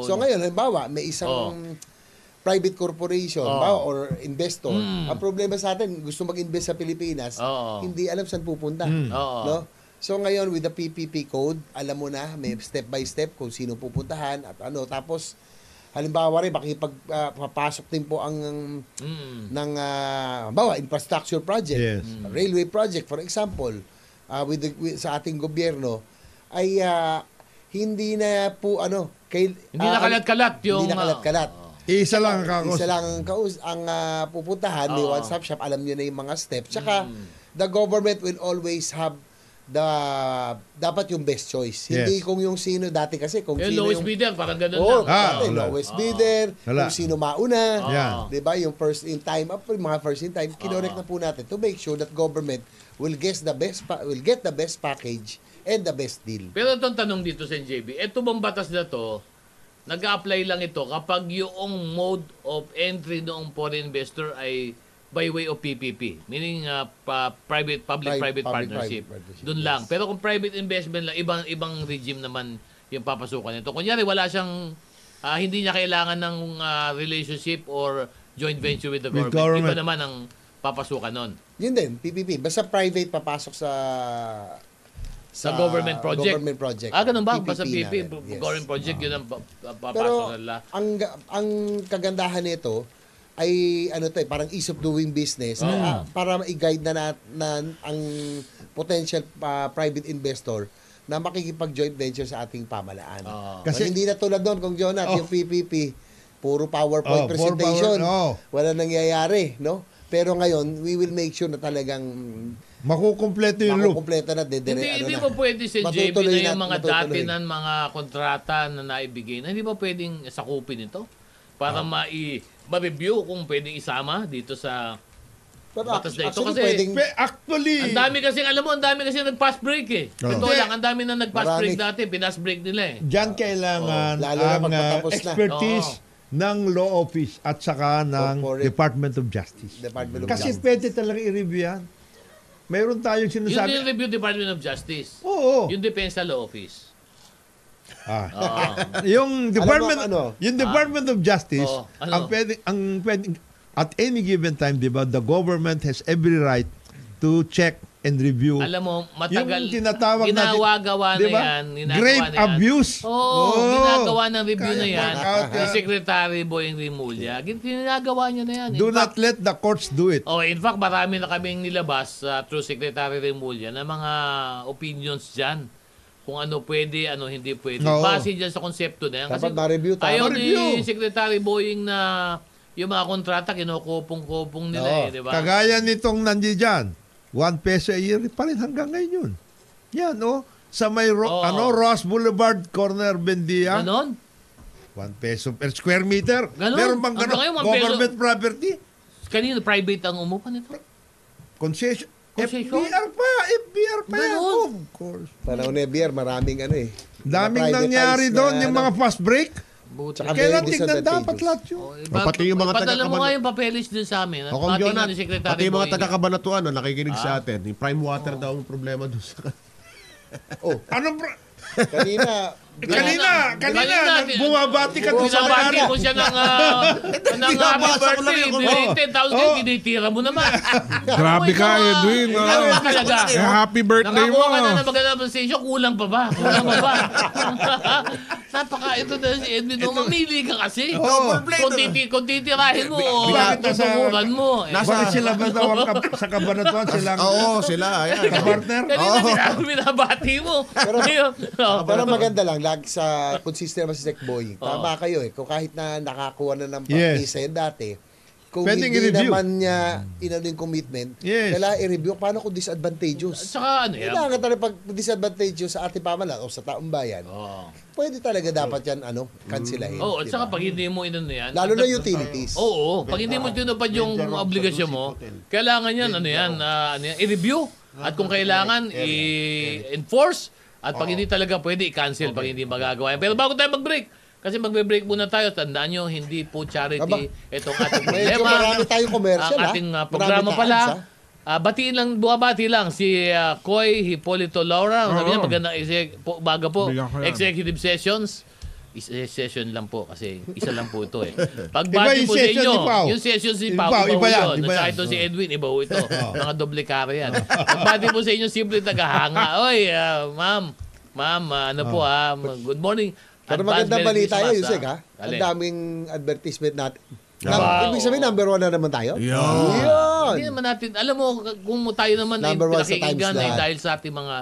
So ngayon, halimbawa, may isang private corporation or investor. Ang problema sa atin, gusto mag-invest sa Pilipinas, hindi alam saan pupunta. No? So ngayon, with the PPP code, alam mo na, may step by step kung sino pupuntahan at ano. Tapos, halimbawa rin, papasok din po ang ng infrastructure project, Yes. railway project, for example, sa ating gobyerno, ay hindi na po Hindi na kalat-kalat yung... Hindi na kalat-kalat. Isa lang ang kakos. Isa lang ang pupuntahan, may one-stop shop, alam nyo na yung mga steps. Tsaka, the government will always have dapat yung best choice. Yes. Hindi kung yung sino dati kasi kung Yung sino lowest yung bidder, parang ganun Oh, lang. dati, wala. lowest bidder, Wala. kung sino mauna. Yan. 'Di ba? Yung first in time up, yung mga first in time, kinorek na po natin to make sure that government will get the best package and the best deal. Pero itong tanong dito sa JB, ito bang batas na to, nag-a-apply lang ito kapag yung mode of entry ng foreign investor ay by way of PPP, meaning public-private partnership. Doon lang. Pero kung private investment lang, ibang regime naman yung papasukan nito. Kunyari, wala siyang, hindi niya kailangan ng relationship or joint venture with the government. Iba naman ang papasukan nun. Yun din, PPP. Basta private papasok sa government project. Government project. Ganun ba? PPP Basta PPP, natin. Yes. government project, yun ang papasok Pero nila. ang kagandahan nito ay parang ease of doing business para i-guide na ang potential private investor na makikipag-joint venture sa ating pamalaan. Kasi hindi na tulad doon kung Jonat, yung PPP, puro PowerPoint presentation. Wala nangyayari, no? Pero ngayon, we will make sure na talagang makukumpleto yung loop. makukumpleto na Hindi mo pwede si JB na yung mga dati ng mga kontrata na naibigay na hindi mo pwedeng sakupin ito para ma-review kung pwedeng isama dito sa batas na ito. Kasi Actually, ang dami kasi, alam mo, ang dami kasi nag-pass break eh. Ito lang, ang dami na nag-pass break dati, pinas break nila eh. diyan kailangan lalo na ang magpatapos na. expertise ng law office at saka ng Corporate. Department of Justice. Department of Kasi Justice. pwede talaga i-review yan. Mayroon tayong Yun sinasabi. yung review Department of Justice. Oo. Yung Depensa Law Office. Yung Department Alam mo, yung Department of Justice ano? ang pwedeng at any given time, 'di ba, the government has every right to check and review. Alam mo, matagal, yung tinatawag ginagawa na diba? yan. Grave abuse. Ginagawa ng review na yan. out Ni Secretary Boying Rimulya. Ginagawa niya na yan. Do not let the courts do it. In fact, marami na kaming nilabas through Secretary Rimulya na mga opinions dyan. Kung ano pwede, ano hindi pwede. Oo. Base dyan sa konsepto na yan. Dapat ma-review, ayaw ma-review. ni Secretary Boying na yung mga kontrata, kinukupong-kupong nila di ba? Kagaya nitong nandiyan, 1 peso a year pa rin hanggang ngayon yun. Yan, sa may Ross Boulevard, corner Bendia. Ganon? 1 peso per square meter. Ganon? Meron bang Hanggang ganon? ngayon, 1 peso. Government property? Kanina, private ang umupa nito. Concession. Concession? FBR pa yan. Ganon. Of course. Panahon na beer, maraming Daming nangyari doon, yung mga fast break. Tsaka Kailan very tignan disadvantageous. dapat lahat yun. Pati yung mga Padala mo taga-Kaban- nga yung papeles din sa amin. O kung Matingnan Jonat, ni Secretary pati yung mga Boying. taga-Kabanatuan nakikinig sa atin. Yung prime water daw ang problema doon sa... Ano Kanina, bumabati ka doon sa Binabati may-ari. mo siya ng happy birthday, belated, tapos tinitira mo naman. Grabe ka, Edwin. Ano ba talaga? Happy birthday mo. Nakakuha ka na ng magandang presentation, kulang pa ba? Ito na si Edwin, mamili ka kasi. Kung titirahin mo, o tutunguran mo. Bakit sila ba daw sa Kabanatuan silang Oo, sila. Ayan. kapartner? Kanina binabati mo. pero maganda lang, lagi sa consistent naman si Sec Boy. Tama kayo Kung kahit na nakakuha na ng practice yan dati, kung pwedeng hindi i-review. naman niya yung commitment, kailangan i-review paano kung disadvantageous. Saka ano yan? Kailangan talaga pag disadvantageous sa ating pamalaan o sa taong bayan, pwede talaga dapat yan, kansilahin. At saka pag hindi mo yan. Lalo na utilities. Pag hindi mo tinupad yung obligasyon mo, kailangan yan, i-review. At kung kailangan, i-enforce. At pag hindi talaga pwede, i-cancel pag hindi magagawa yan. Pero bago tayo mag-break, kasi magbe-break muna tayo, tandaan nyo, hindi po charity itong ating Medyo problema. marami tayong commercial, Ang ating programa Marami pala, ads, bumabati lang si Koy Hipolito Laura. Sabi niya, magandang baga po, Bigyan ko yan. executive sessions. Session lang po kasi isa lang po ito Pagbati Iba yung po sa session inyo, ni Pao. yung session si Iba, Pao, iba yan, yun. iba yan. At ito si Edwin, iba ho ito. Mga doble kare yan. Pagbati po sa inyo, simple tagahanga. Oy, ma'am, ano po good morning. Pero Advance magandang Merry balita Christmas, yun, Yusek, ha? Ang Alin? daming advertisement natin. Wow. Ibig sabihin, number 1 na naman tayo? Yun. Hindi naman natin, alam mo, kung tayo naman ay Number one sa pinakikinggan Times ay lahat. dahil sa ating mga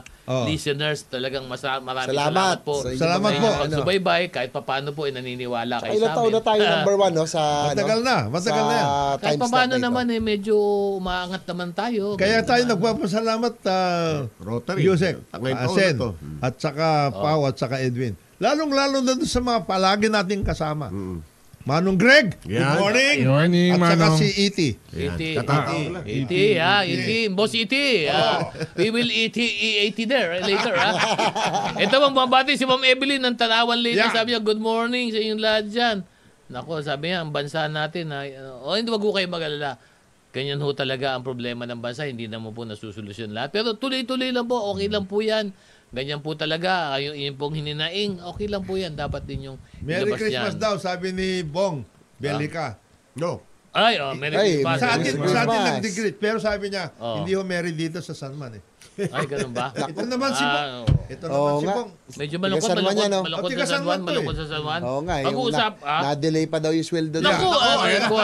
listeners, talagang maraming Salamat salamat po. sa inyo Salamat mga- po. Pagsubaybay, kahit papaano po, ay naniniwala Tsaka kayo ilang sa taon amin. na tayo number 1, no? Sa, Matagal na sa yan. Kahit Times papaano na ito. naman, medyo umaangat naman tayo. Kaya tayo nagpapasalamat Rotary. Yusek, Ngayong taon Sen, na to. at saka Pao at saka Edwin. Lalong-lalo na doon sa mga palagi nating kasama. Manong Greg, good Yan. morning. Good morning, At saka Manong. si E.T. Iti, Katatawag lang. Iti, Boss Iti. We will eat there later. Ito bang mabati si Ma'am Evelyn ng Tanawan Lady. Yeah. Sabi niya, good morning sa inyong lahat dyan. Nako, sabi niya, ang bansa natin, hindi wag ko kayo mag-alala. Ganyan ho talaga ang problema ng bansa. Hindi naman po nasusolusyon lahat. Pero tuloy-tuloy lang po. Okay lang po yan. Ganyan po talaga. Yung pong hininaing, okay lang po yan. Dapat din yung Merry ilabas Christmas yan. daw, sabi ni Bong Belica. No. Ay, Merry Ay, Christmas. Sa Merry atin, Christmas. sa atin nag-degree. Pero sabi niya, Oh. hindi ho married dito sa San Man eh. Ay, ganun ba? Ito naman si Bong. oo. Ito Oo naman si nga. Bong. Medyo malungkot, Tiga San Juan yan, no? malungkot Tiga sa San San Juan, Juan to malungkot sa San Juan. Oo nga, yung Pag-uusap, na-delay pa daw yung sweldo niya. Naku, reko.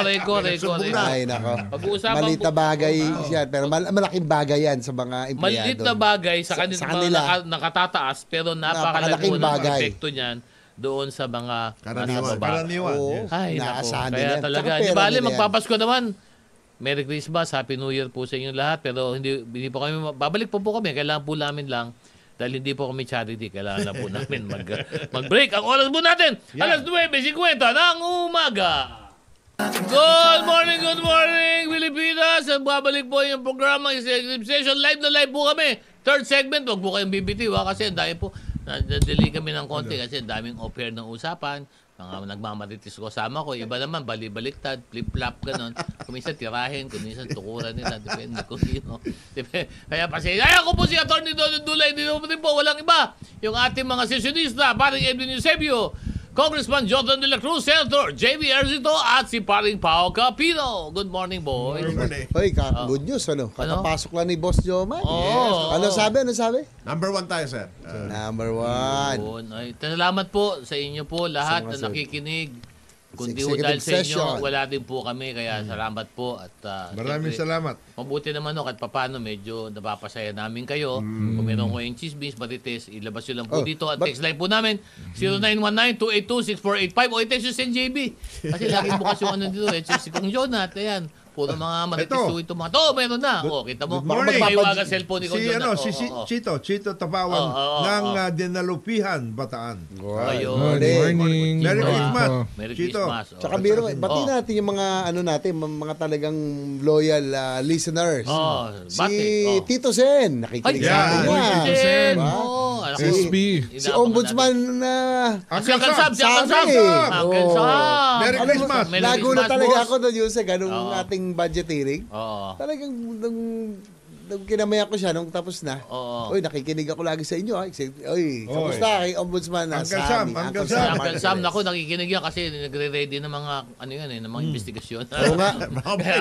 Ay, nako. Pag-uusapan Maliit na bagay yan. Pero malaking bagay yan sa mga empleyado. Maliit na bagay sa Sa kanila, kanila. nakatataas, pero Napakalaking napakalaking ng bagay. epekto niyan doon sa mga Karaniwan. nasa baba. Karaniwan. Oo. Yes. Ay, nako. Inaasahan Kaya nila yan. talaga, Tsaka di pera bali, nila yan. magpapasko naman. Merry Christmas, Happy New Year po sa inyong lahat. Pero hindi po kami, babalik po kami. Kailangan po namin lang, dahil hindi po kami charity, kailangan na po namin mag-break. Ang oras po natin, alas 9:50 ng umaga. Good morning, Pilipinas! Ang babalik po yung programa, executive session. Live na live po kami. Third segment, wag po kayong bibitiw kasi dahil po, na-delay kami ng konti kasi daming offer ng usapan. Mga nagmamaritis ko kasama ko. Iba naman, bali-baliktad, flip-flop, ganon. Kuminsan tirahin, kuminsan tukuran nila. Depende kung sino. Kaya pasensya. Ay, ako po si Atty. Dodo Dulay. Hindi naman po, walang iba. Yung ating mga sesionista, paring Edwin Eusebio, Congressman Jonathan de la Cruz, Senator J.V. Ejercito, at si paring Pao Capino. Good morning, boys. Hoy, good news, ano? Kakapasok lang ni Boss Joman. Oo. Ano sabi? Number 1 tayo, sir. Number 1. Yun. Ay, salamat po sa inyo po lahat Sa mga na nakikinig. Kundi ho executive dahil sa inyo, session. wala din po kami. Kaya salamat po. At Maraming syempre, salamat. mabuti naman kahit papano medyo napapasaya namin kayo. Kung meron ko yung chismis, marites, ilabas nyo lang po Oh, dito. At but- text line po namin 0919-282-6485 o i-text nyo si JB. Kasi lagi bukas yung ano dito. Si Kong Jonat, ayan. Puro mga marites Ito. ito mga to. Meron na. Kita mo. good morning. May iwaga cellphone ni Kong Si, Jonat. Chito Tapawan ng Dinalupihan, Bataan. Ayun. Good morning. Merry Chito, Christmas. Merry Chito. Christmas. Tsaka biro, bati Oh. natin yung mga mga talagang loyal listeners. Si Tito Sen, nakikinig sa atin Ay, yan. Tito Sen. Oh, SB. Si Ombudsman na Si Uncle Sam, si Uncle Sam. Sabi. Uncle Oo. Sam. Merry Alam mo, Christmas. Merry Lago na Christmas, talaga boss. ako doon yung sa ganung Oo. ating budget hearing. Oo. Talagang nung kinamaya ko siya nung tapos na. Oo. Oy, nakikinig ako lagi sa inyo. Oy, kamusta kay Ombudsman na Uncle Sam, Uncle Si Sam. Uncle Sam, naku, nakikinig yan kasi nagre-ready ng mga, ano yan ng mga investigasyon. Oo nga.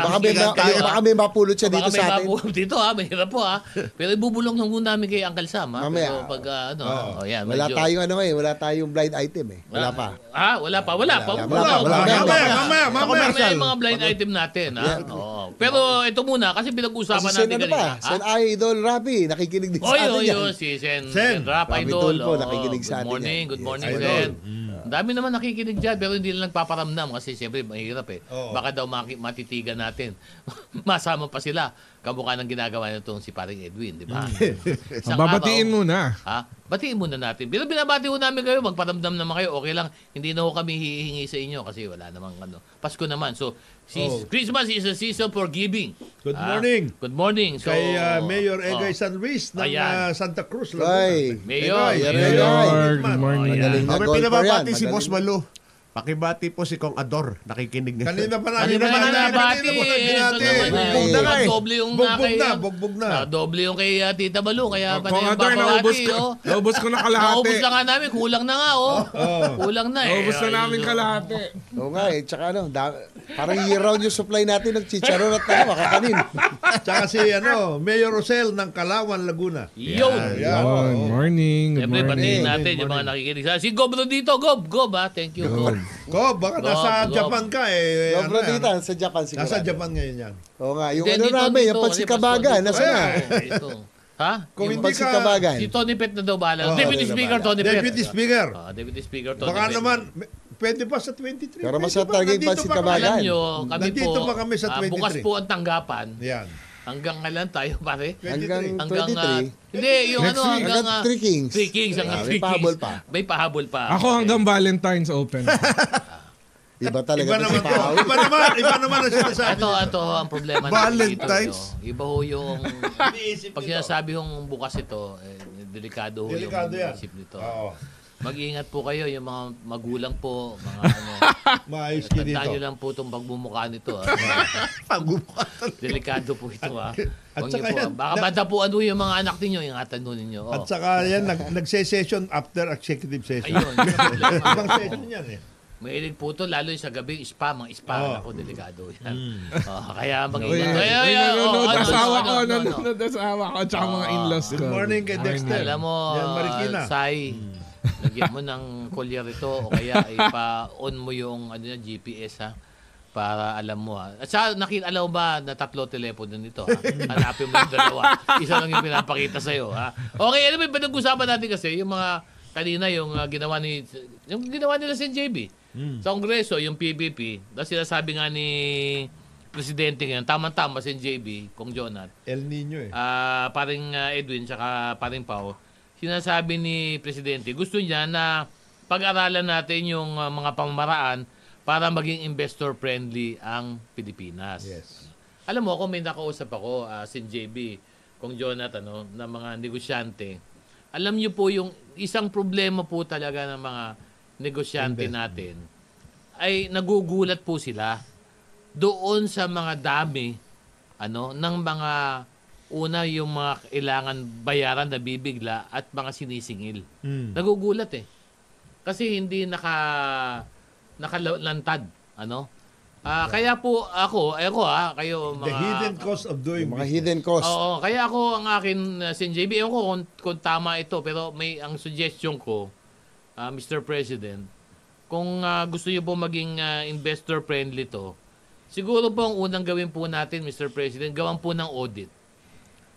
Baka may mapulot siya dito sa atin. Dito mahirap po Pero ibubulong lang muna namin kay Uncle Sam Mamaya. Pero pag yan. Wala medyo- tayong wala tayong blind item eh. Wala pa. Wala pa. Mamaya. Mamaya yung mga blind item natin. Oo. Pero ito muna, kasi pinag-usapan Kasi natin Sen kanina. Sen Idol Rapi, nakikinig din sa atin yan. Si Sen Rap Rapi Idol. Tulfo, nakikinig sa atin yan. Good morning, Yes, Sen. Idol. Ang dami naman nakikinig dyan, pero hindi lang nagpaparamdam kasi siyempre mahirap Oo. Baka daw matitigan natin. Masama pa sila. Kamukha ng ginagawa nitong si paring Edwin, di ba? Isang Babatiin araw- muna. Batiin muna natin. Pero binabati ho namin kayo, magparamdam naman kayo, okay lang. Hindi na ho kami hihingi sa inyo kasi wala namang Pasko naman. So, Christmas is a season for giving. Good morning. Good morning. So, Kay Mayor Egay San Luis ng Ayan. Santa Cruz. Ay, Mayor. Mayor. Good morning. Magaling na May golfer yan. pinababati si Magaling. Boss Malu. Pakibati po si Kong Ador. Nakikinig na. Kanina pa Kanina pa nabati. Doble yung Bugbog na. Doble yung kay Tita Balu. Kaya pa Kung na yung Ador, bakawati. naubos ko na kalahati. Naubos na nga namin. Kulang na nga. Kulang na Naubos na namin kalahati. Oo nga tsaka parang year round yung supply natin ng chicharon at makakanin. Tsaka si Mayor Rosel ng Kalawan, Laguna. Yun. Good morning. Good Siyempre, batiin morning. natin yung mga nakikinig. Si Gob dito. Gob ha. Thank you, Gob. Baka nasa Japan ka eh. Sobra dito, sa Japan siguro. Nasa Japan ngayon yan. Oo nga, yung Hindi, namin, yung kasi pagsikabagay, Pasko nasa na? Ito. Ha? Kung Yung hindi ka... pagsikabagay. Si Tony Pet na daw bahala. Oh, Deputy Speaker Tony Pet. Deputy Speaker. Deputy Speaker Tony Baka Pet. naman, pwede pa sa 23. Pero Pwede masarap pa. talaga yung Nandito pa pagsikabagay. Alam nyo, kami Nandito po, pa kami sa 23. bukas po ang tanggapan. Yan. Hanggang kailan tayo, pare? Hanggang Hanggang, 23. hindi, yung Next week. hanggang... Hanggang 3 Kings. 3 Kings, hanggang 3 May Kings. pahabol pa. May pahabol pa. Ako hanggang Valentine's open. Iba talaga Iba to naman si to. Pao. Iba naman ang sinasabi. Ito ang problema Valentine's. dito. Iba ho yung... Pag sinasabi yung bukas ito, delikado ho Delikado yung yan. isip nito. Oo. Mag-iingat po kayo, yung mga magulang po, mga Maayos ka dito. tandaan nyo lang po itong pagbumukha nito. Delikado po ito, ha. At Huwag saka niyo po, yan, baka matapuan ho yung mga anak ninyo, ingatan ho ninyo. At saka yan, nagse-session after executive session. Ayun, yun ang problema. Ibang session yan eh. Mahilig po ito, lalo yung sa gabi, mga spa. Ako, delikado yan. Kaya Uy, mag-ingat. nanonood ano, asawa ko, ano. nanonood asawa ko, tsaka mga in-laws ko. Good morning kay Dexter. Alam mo, Yan, Marikina. Sai, lagyan mo ng collier ito o kaya ipa-on mo yung GPS ha para alam mo ha. At saka alam mo ba na 3 telepono nito ha? Hanapin mo yung 2. Isa lang yung pinapakita sa'yo ha. Okay, alam mo, pinag-usapan natin kasi yung mga kanina yung ginawa nila sa JB. Sa Kongreso, yung PBP, tapos sinasabi nga ni Presidente ngayon, tama-tama si JB, Kong Jonat, El Nino eh. paring Edwin tsaka paring Pao, sinasabi ni Presidente, gusto niya na pag-aralan natin yung mga pamamaraan para maging investor-friendly ang Pilipinas. Yes. Alam mo, kung may nakausap ako, si JB, Kong Jonathan, na mga negosyante, alam niyo po yung isang problema po talaga ng mga negosyante natin ay nagugulat po sila doon sa mga dami ng mga yung mga kailangan bayaran na bibigla at mga sinisingil. Nagugulat eh. Kasi hindi nakalantad. Kaya po kayo mga... The hidden cost of doing Mga business. hidden cost. Oo, kaya ako ang akin, Sen JB, ewan ko kung tama ito, pero ang suggestion ko, Mr. President, kung gusto niyo po maging investor-friendly to, siguro po ang unang gawin po natin, Mr. President, gawan po ng audit.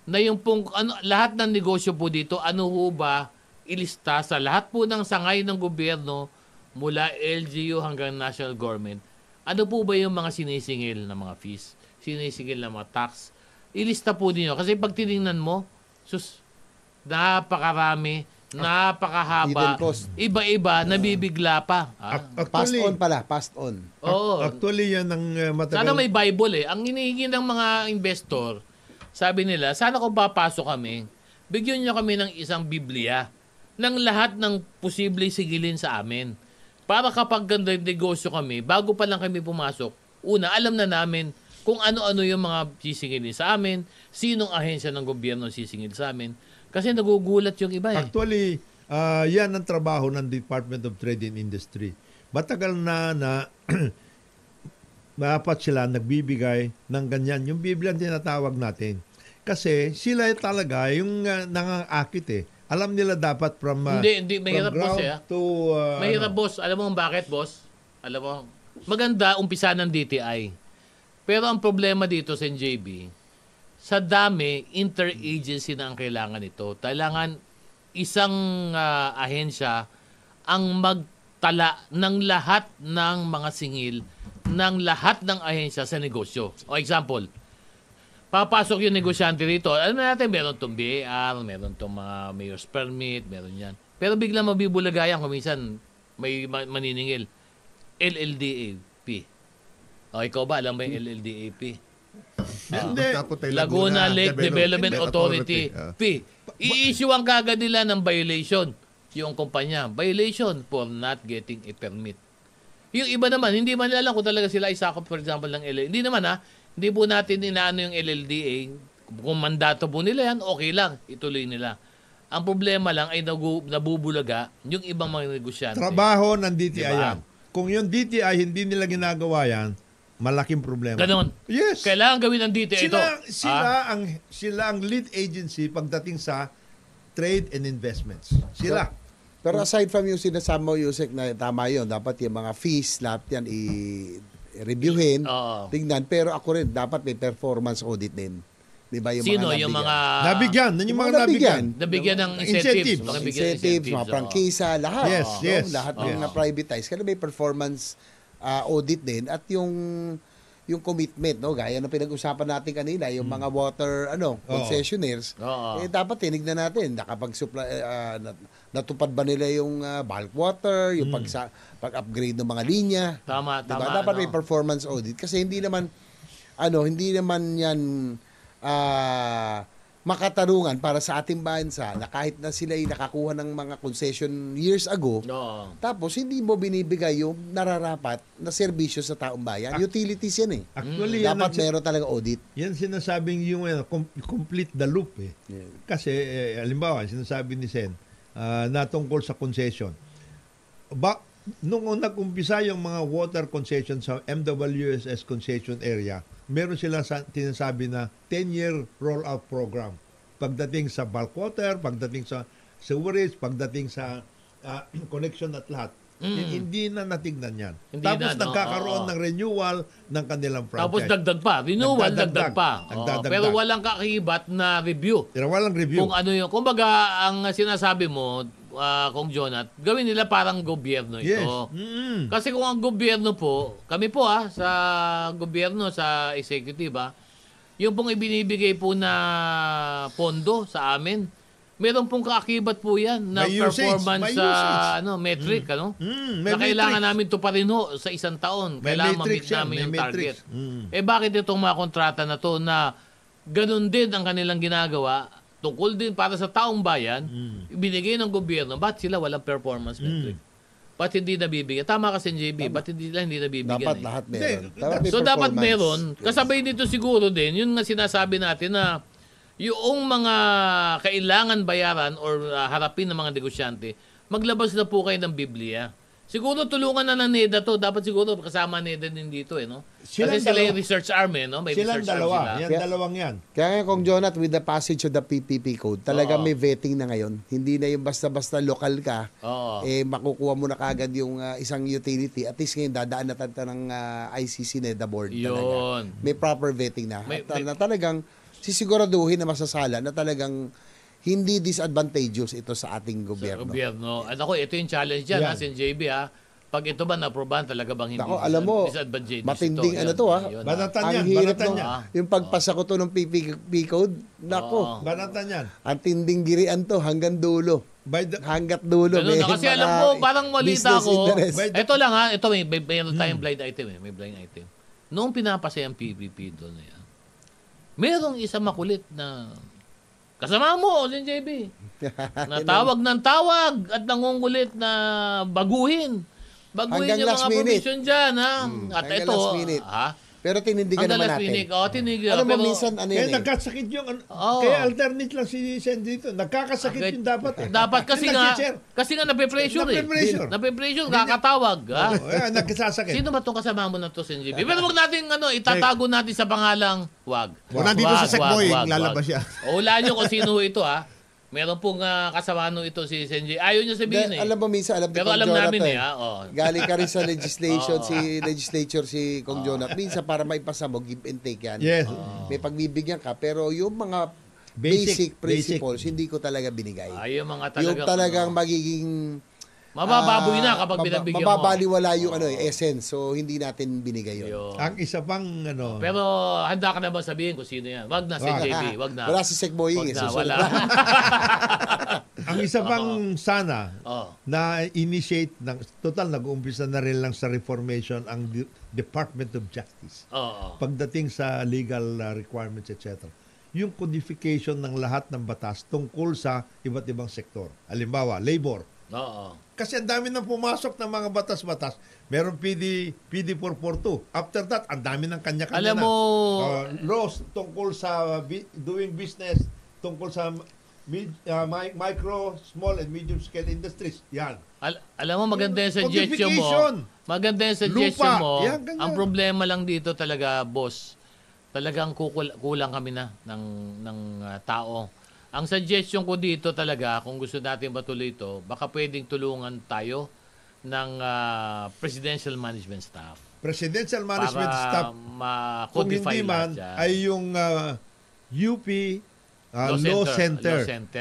Na yung pong, lahat ng negosyo po dito, ano ho ba ilista sa lahat po ng sangay ng gobyerno, mula LGU hanggang national government, ano po ba yung mga sinisingil na mga fees, sinisingil na mga tax, ilista po ninyo. Kasi pag tinignan mo, napakarami, napakahaba, Hidden cost. iba-iba, nabibigla pa. Passed on pala, passed on. Oo. Actually, yan ang matagal. Sana may Bible eh. Ang hinihingi ng mga investor, sabi nila, sana kung papasok kami, bigyan nyo kami ng isang Biblia ng lahat ng posibleng sigilin sa amin. Para kapag ganda negosyo kami, bago pa lang kami pumasok, una, alam na namin kung ano-ano yung mga sisingilin sa amin, sinong ahensya ng gobyerno sisingil sa amin. Kasi nagugulat yung iba eh. Actually, yan ang trabaho ng Department of Trade and Industry. Matagal na dapat sila nagbibigay ng ganyan. Yung Biblia ang tinatawag natin. Kasi sila talaga yung nangangakit eh. Alam nila dapat from Hindi, mahirap boss eh. to... Mahirap boss. Alam mo bakit boss? Alam mo, maganda umpisa ng DTI. Pero ang problema dito sa NJB, sa dami, interagency na ang kailangan ito. Kailangan isang ahensya ang magtala ng lahat ng mga singil ng lahat ng ahensya sa negosyo. O example, papasok yung negosyante rito. Alam na natin, meron itong BAR, meron itong mga mayor's permit, meron yan. Pero biglang mabibulagayan kung minsan may maniningil. LLDAP. O ikaw ba, alam mo yung LLDAP? Laguna Lake Development Authority. P. I-issue ang kagad nila ng violation. Yung kumpanya, violation for not getting a permit. Yung iba naman, hindi man nila alam kung talaga sila isakop, for example, ng LLDA. Hindi naman hindi po natin inaano yung LLDA. Kung mandato po nila yan, okay lang, ituloy nila. Ang problema lang ay nabubulaga yung ibang mga negosyante. Trabaho ng DTI Diba? yan. Kung yung DTI hindi nila ginagawa yan, malaking problema. Ganon. Yes. Kailangan gawin ng DTI ito. Sila ang lead agency pagdating sa trade and investments. Sila. Pero aside from yung sinasama mo, Yusek, na tama yun, dapat yung mga fees, lahat yan i-reviewin, Oo. tingnan. Pero ako rin, dapat may performance audit din. Di ba? Yung Sino? mga Yung nabigyan. mga... Nabigyan. Yung mga nabigyan. Nabigyan ng incentives. Incentives. Mga bigyan ng Incentives, mga oo. prangkisa, lahat. Yes, no? yes. Lahat yung na-privatize. Kaya may performance audit din. At yung commitment, no? Gaya ng pinag-usapan natin kanina, yung mga water concessionaires, Oo. dapat tinignan natin, nakapag-supply, natupad ba nila yung bulk water, yung pag-upgrade ng mga linya. Tama, Diba? tama. Dapat may performance audit kasi hindi naman yan makatarungan para sa ating bansa na kahit na sila ay nakakuha ng mga concession years ago, Oo. tapos hindi mo binibigay yung nararapat na serbisyo sa taong bayan. Utilities yan eh. Actually, yan Dapat ang- meron talaga audit. Yan sinasabing yung complete the loop eh. Yeah. Kasi halimbawa, sinasabi ni Sen na tungkol sa concession. Nung nag-umpisa yung mga water concession sa MWSS concession area, meron sila tinasabi na 10-year rollout program. Pagdating sa bulk water, pagdating sa sewerage, pagdating sa connection at lahat. Hindi na natignan yan. Hindi Tapos na, no? nagkakaroon Oo. ng renewal ng kanilang franchise. Tapos dagdag pa. Renewal, dagdag pa. Oo. Nagdadagdag. Pero walang kakibat na review. Pero walang review. Kung ano yung, kumbaga, ang sinasabi mo, Kung Jonat, gawin nila parang gobyerno ito. Yes. Kasi kung ang gobyerno po, kami po sa gobyerno, sa executive yung pong ibinibigay po na pondo sa amin, meron pong kaakibat po yan na May usage, performance may sa usage. metric, may na kailangan matrix. namin tuparin sa isang taon. May Kailangan matrix ma-meet yan, namin may yung matrix. target. Bakit itong mga kontrata na to na ganun din ang kanilang ginagawa, tungkol din para sa taong bayan, ibinigay ng gobyerno, ba't sila walang performance metric? Ba't hindi nabibigyan? Tama kasi JB, ba't hindi nabibigyan? Dapat lahat meron. Dapat may So dapat performance. meron. Kasabay nito siguro din, yun nga sinasabi natin na yung mga kailangan bayaran or harapin ng mga negosyante, maglabas na po kayo ng Biblia. Siguro tulungan na ng NEDA to. Dapat siguro kasama NEDA din dito, no? Silang Kasi sila dalawa. yung research arm, no? May Silang research arm dalawa. sila. Yan, Kaya- dalawang yan. Kaya nga kung Jonat, with the passage of the PPP code, talaga Oo. may vetting na ngayon. Hindi na yung basta-basta lokal ka, Oo. makukuha mo na kagad yung isang utility. At least ngayon, dadaan na tayo ng ICC NEDA board talaga. Yun. May proper vetting na. May- Na talagang sisiguraduhin na masasala na talagang hindi disadvantageous ito sa ating gobyerno. Gobyerno. At ako, ito yung challenge dyan, Yan. Sin JB, Pag ito ba na-aprobahan, talaga bang hindi Ako, alam mo, disadvantageous matinding ito? ano to, Yun, Banatan Ang yan, hirap banatan no? yan. Yung pagpasa ko to ng PPP code, nako, Banatan yan. ang tinding girian to hanggang dulo. By the, Hanggat dulo. Ganun na. Kasi alam ko, parang malita business ko. interest. Ito lang ito may tayong blind item May blind item. Noong pinapasay ang PPP doon na yan, merong isa makulit na kasama mo, Sin JB. Natawag ng tawag at nangungulit na baguhin. Baguhin Hanggang yung last mga minute. provision dyan, At hanggang ito, last minute. Pero tinindigan Hanggang naman last natin. minute. Tinigil. Alam mo, Pero, minsan, ano kaya yan eh. nagkasakit yung, Oo. kaya alternate lang si Sen dito. Nagkakasakit yung dapat eh. Dapat kasi Yung nga, nag-share. nape-pressure Nape-pressure. Nape-pressure, kakatawag. Oo, ayan, nagkasakit. Sino ba itong kasama mo na to, Sen JB? Pero huwag natin, itatago natin sa pangalang wag. Kung nandito sa Sekboy, lalabas siya. O, hulaan nyo kung sino ito, Meron pong kasama ito si Sen JB. Ayaw niya sabihin, Alam mo, minsan, alam Pero alam namin, Galing ka rin sa legislature si Kong Jonat. Minsan, para maipasa mo, give and take yan. Yes. May pagbibigyan ka, pero yung mga basic principles, hindi ko talaga binigay. Ayaw mga Yung talagang magiging mabababoy na kapag binabigyan mo. mababaliwala yung essence. So, hindi natin binigay yun. Yun. Ang isa pang Pero handa ka na ba sabihin kung sino yan? Wag na, Sen JB. Wag na. Wala si Sekboying. Wag na, Susunod wala. na. ang isa pang sana Oo. na initiate ng total nag-uumpisa na rin lang sa reformation ang Department of Justice. Oo. Pagdating sa legal requirements etc. Yung codification ng lahat ng batas tungkol sa iba't ibang sektor. Halimbawa, labor. Oo. Kasi ang dami nang pumasok ng mga batas-batas. Meron PD 442. After that, ang dami ng kanya-kanya Alam mo, laws tungkol sa doing business, tungkol sa micro, small, and medium-scale industries. Yan. alam mo, maganda yung suggestion mo. Codification. Maganda yung suggestion Lupa. mo. Yan, ganyan. Ang problema lang dito talaga, boss, talagang kulang kami na ng tao. Ang suggestion ko dito talaga, kung gusto natin matuloy ito, baka pwedeng tulungan tayo ng presidential management staff. Presidential management para staff. Kung ma-codify hindi man, lahat yan. ay yung UP Law Center.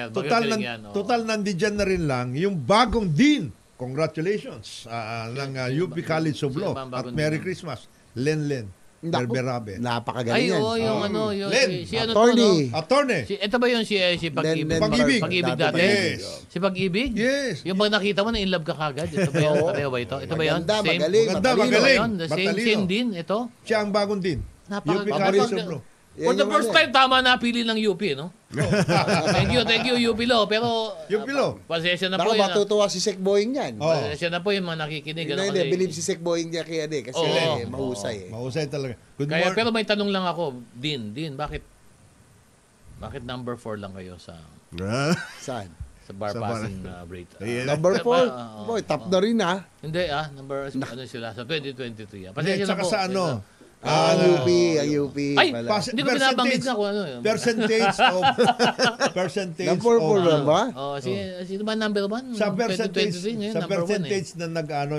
Total, Magaling yan, oo. total nandiyan na rin lang yung bagong dean. Congratulations ng UP College of Sino Law. ba ang At bagong Merry dean? Christmas. Len. Berberabe. Napakagaling Ay, yan. oo, yung ano, yung Len, si ano attorney. to, no? Attorney. Ito ba yung si Pag-ibig? Len Pag-ibig. Pag-ibig dati? Yes. Si Pag-ibig? Yes. Yung bang nakita mo na in love ka kagad? Ito ba yun? Oo. Pareho ba ito? Ito ba yun? Maganda, Same? magaling, Maganda, matalino. magaling. Yun, the same Matalino. din, ito? Siya ang bagong dean. UP College of Law. For the first time, tama na pili ng UP, no? Thank you, UP Law. Pero, UP Law. pasensya na Baka po yun. matutuwa si Sek Boying yan. Oh. Pasensya na po yung mga nakikinig. Hindi, believe si Sek Boying niya kaya kasi Oo. mahusay eh. Mahusay talaga. Good Kaya, morning. pero may tanong lang ako, Dean, bakit number 4 lang kayo sa Saan? bar Sa passing rate? Number 4? Boy, top na rin ah. Hindi number ano sila sa 2023. Hindi, tsaka sa ano, Ang UP. Ay, pala. hindi ko binabanggit na kung ano yun. percentage of Number 4 ba ba? Oh, sino ba number 1? sa percentage 2023 ngayon, sa number 1 percentage na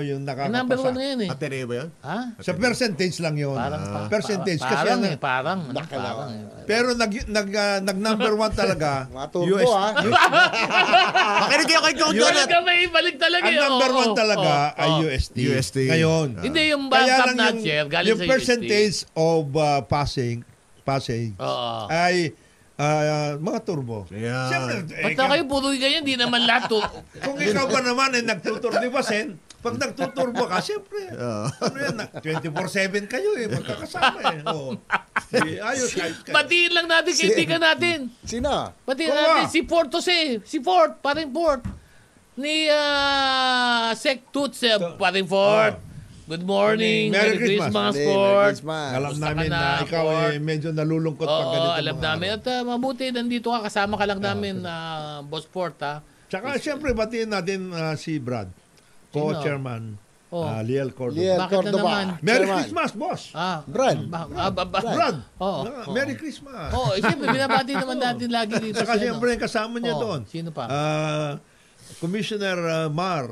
yung Number 1 nakakapasa. ngayon eh. Ateneo ba yun? Ha? Sa percentage lang yun. Percentage kasi parang ano, parang. Nakalawa. pero nag number 1 talaga Mga turbo ah. Makinig kayo kay Coach Balik Donat. ka may balik talaga ang eh. number Oo, 1 talaga oo, ay oo. UST. UST. Ngayon. Hindi yung Kaya top lang notcher galing yung sa percentage of passing Oo. ay mga turbo. Yeah. Siyempre, Ba't na kayo puro ganyan? Hindi naman lahat to. kung ikaw ba naman ay nagtuturbibasin, pag nagtuturbo ka, siyempre, ano yan, 24/7 kayo magkakasama Oh. Ayos. Batiin lang natin kaibigan natin. Sino? Batiin Kuha. natin si Fort si Fort, paring Fort. Ni Sec Toots, paring Fort. Good morning. Merry Christmas, Merry Fort. Christmas. Alam Gusto namin ka na, na ikaw Fort. medyo nalulungkot pag Oo, ganito. alam mga namin. araw. At mabuti, nandito ka. Kasama ka lang namin, Boss Fort, ha? Tsaka siyempre, batiin natin si Brad, co-chairman, Oh. Liel Cordoba. Liel Bakit na Cordoba. naman? Merry Chairman. Christmas, boss! Brad. Brad! Oo. Merry Christmas! Oo, siyempre, binabati naman natin lagi dito. Tsaka si ano. siyempre, kasama niya Oo, doon. sino pa? Commissioner Mar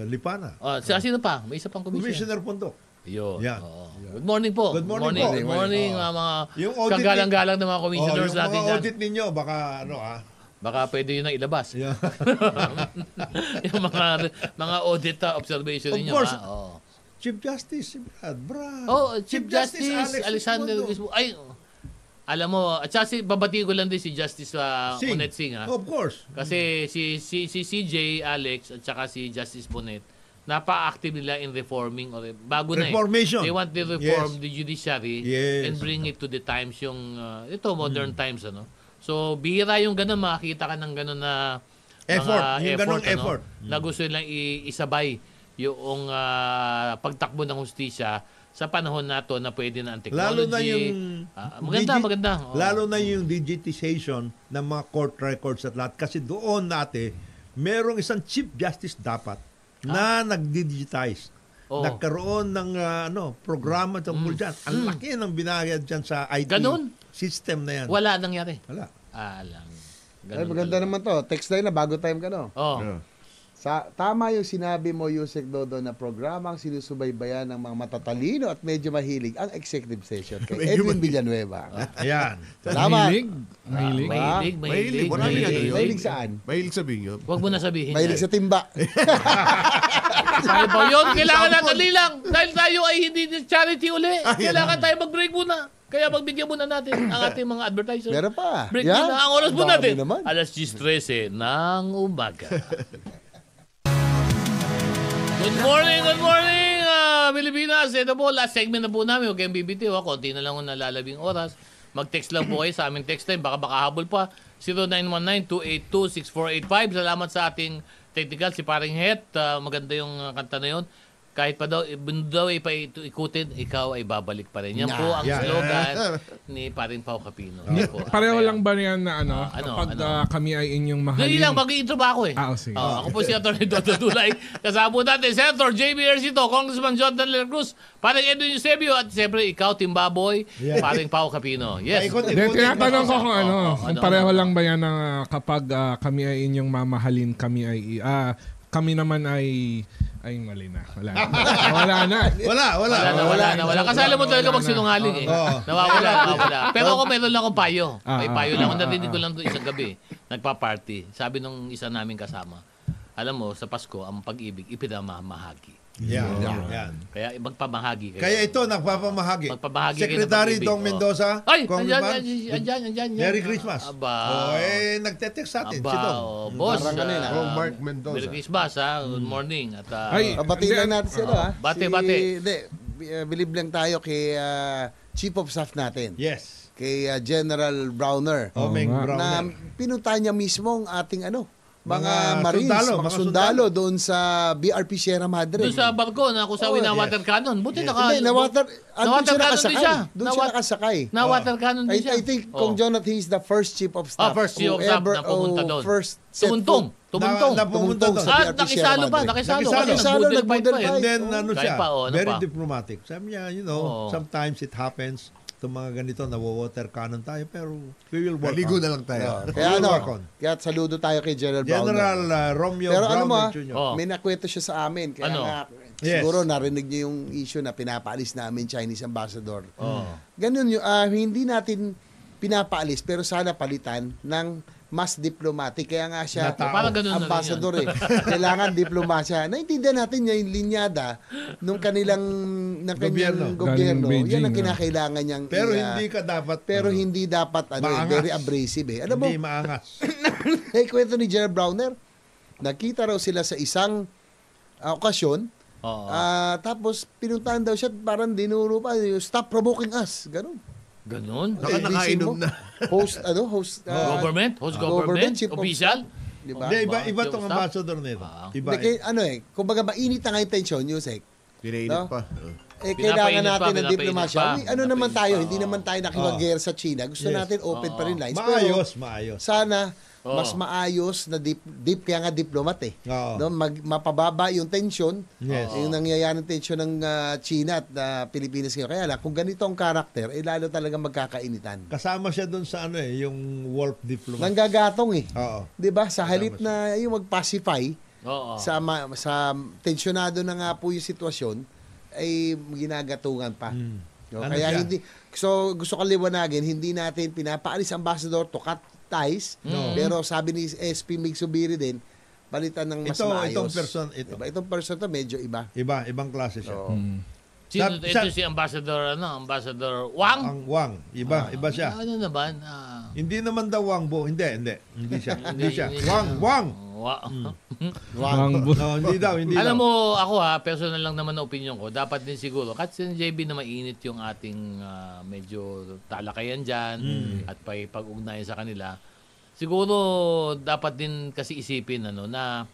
Lipana. Sino pa? May isa pang commissioner. Commissioner Pundok. Yun. Yan. Oo. Good morning po. Good morning po. Good morning, mga Yung audit kagalang-galang ng mga commissioners yung natin mga dyan. audit ninyo, baka Baka pwede yun ang ilabas. Yeah. Yung mga audit observation Of ninyo. course. Oo. Chief Justice, si Brad. Oh, Chief Justice Alexander Escondo. Ay, alam mo, at saka babatiin ko lang din si Justice Singh. Bonet Singh, ha? Of course. Kasi si CJ Alex at saka si Justice Bonet, napa-active nila in reforming or bago Reformation. na eh. They want to reform Yes. the judiciary Yes. and bring it to the times yung modern times ano. So bihira yung ganun, makakita ka ng ganun na Effort, mga yung ganung ano, effort. na gusto nilang isabay yung pagtakbo ng hustisya sa panahon nato na pwede na ang technology. Lalo na yung maganda. Oo. Lalo na yung digitization ng mga court records at lahat kasi doon natin merong isang chief justice dapat na nag-digitize. Oo. Nagkaroon ng programa tungkol dyan. Ang laki ng binayad dyan sa IT Ganun? system na yan. Wala nangyari. Wala. Alam. Ay, maganda naman to. Text tayo na bago time ka no. Oh. Tama yung sinabi mo, Yusek Dodo, na programang sinusubaybayan ng mga matatalino at medyo mahilig ang executive session kay Edwin Villanueva. Ayan. Salamat. Mahilig. Wala rin ano yun. Mahilig saan? Mahilig sabihin yun. Huwag mo na sabihin. Mahilig sa timba. Sabi po yun, kailangan natin lilang. Dahil tayo ay hindi charity uli. Kailangan tayo mag-break muna. Kaya magbigyan muna natin ang ating mga advertisers. Meron pa. Break Yeah. muna. Ang oras po Dami natin. naman. Alas 10:13 ng umaga. Good morning, Pilipinas. Ito po, last segment na po namin. Huwag kayong bibitiw. Konti na lang ang nalalabing oras. Mag-text lang po kayo sa aming text line. Baka habol pa. 0919-282-6485. Salamat sa ating technical, si Paring Het, maganda yung kanta na yun. Kahit pa daw, ikutin, ikaw ay babalik pa rin. Yan po ang slogan ni Paring Pao Capino. Pareho lang ba yan na kapag kami ay inyong mahalin? Hindi lang, mag-intro ba ako eh? Sige. Ako po si Atty. Dodo Dulay. Kasama po natin, Senator J.B. Ejercito, Congressman Jonathan De La Cruz, Paring Edwin Eusebio, at siyempre ikaw, Timbaboy, Paring Pao Capino. Yes. Tinatanong ko kung pareho lang ba yan na kapag kami ay inyong mamahalin, kami naman ay mali na. Wala na. Kasi alam mo talaga magsinungaling eh. Nawawala. Pero ako meron lang akong payo. May payo lang. Narinig ko lang doon isang gabi. Nagpa-party. Sabi nung isa naming kasama, alam mo, sa Pasko, ang pag-ibig, ipinamamahagi. Yan. Kaya magpamahagi kayo. Kaya ito, nagpapamahagi. Magpamahagi Secretary kayo ng Dong Mendoza, Ay, Congressman. andyan. Merry Christmas. Aba. Nagte-text sa atin si Dong. Boss. Mark Mendoza. Merry Christmas, Good morning. At, Batiin lang natin sila. Bate. Believe lang tayo kay Chief of Staff natin. Yes. Kay General Browner. Omeng Na Browner. pinunta niya mismo ang ating mga Marines, sundalo, mga sundalo doon sa BRP Sierra Madre. doon sa barko na kung saan na-water cannon. Buti Hindi, na-water cannon din siya. Doon siya nakasakay. Na-water cannon din siya. I think, Kong Jonathan, he's the first Chief of Staff. First Chief of Staff na pumunta doon. First set Tumuntong. Napumunta doon. sa BRP Nakisalo Sierra ba? Madre. Nakisalo. Nag-budel fight. And then, Kahit pa, very pa? diplomatic. Sabi niya, sometimes it happens. Itong mga ganito, na-water cannon tayo, pero we will work Naligo on. na lang tayo. Kaya work on. kaya saludo tayo kay General Browner. General Romeo Pero Browner Jr. may nakwento siya sa amin. Kaya nga, Yes. siguro narinig niyo yung issue na pinapaalis namin Chinese ambassador. Ganun yun, hindi natin pinapaalis, pero sana palitan ng mas diplomatic. Kaya nga siya, Parang ganun na ambassador Kailangan diplomasya. Naintindihan natin yung linyada ng kanilang gobyerno. Galing Beijing, Yan ang kinakailangan niyang Pero hindi ka dapat, hindi dapat very abrasive. Alam mo, hindi maangas. kwento ni General Browner, nakita raw sila sa isang okasyon. Tapos pinuntahan daw siya, parang dinuro pa, stop provoking us. Ganun? Nakainom na. Host Government? Chief of Official? Diba? Iba tong ambassador nito. Iba. Kumbaga mainit na nga yung tension, Yusek. Pinainit pa. Kailangan natin ng diplomasya. Naman tayo, hindi naman tayo nakipag-guerra sa China. Gusto natin open pa rin lines. Maayos. Sana mas maayos na deep kaya nga diplomat mapababa yung tension, yung nangyayaring tension ng China at Pilipinas ngayon. Kaya lang, kung ganito ang karakter, lalo talaga magkakainitan. Kasama siya doon sa yung wolf diplomat. Nanggagatong Oo. 'Di ba? Sa halip na yung mag-pacify sa tensionado na nga po yung sitwasyon, ay ginagatungan pa. Kaya gusto ko liwanagin, hindi natin pinapaalis ambassador to cut ties, pero sabi ni SP Mig Subiri din, palitan ng mas maayos. Itong person to medyo iba. Ibang klase siya. Ito si Ambassador Wang? Ang Wang. Iba siya. Ano naman? Hindi naman daw Wang Bo. Hindi siya. Wang. Hindi daw. Alam mo, ako personal lang naman na opinion ko, dapat din siguro, kasi si JB na mainit yung ating medyo talakayan dyan, at pag-ugnayan sa kanila, siguro dapat din kasi isipin na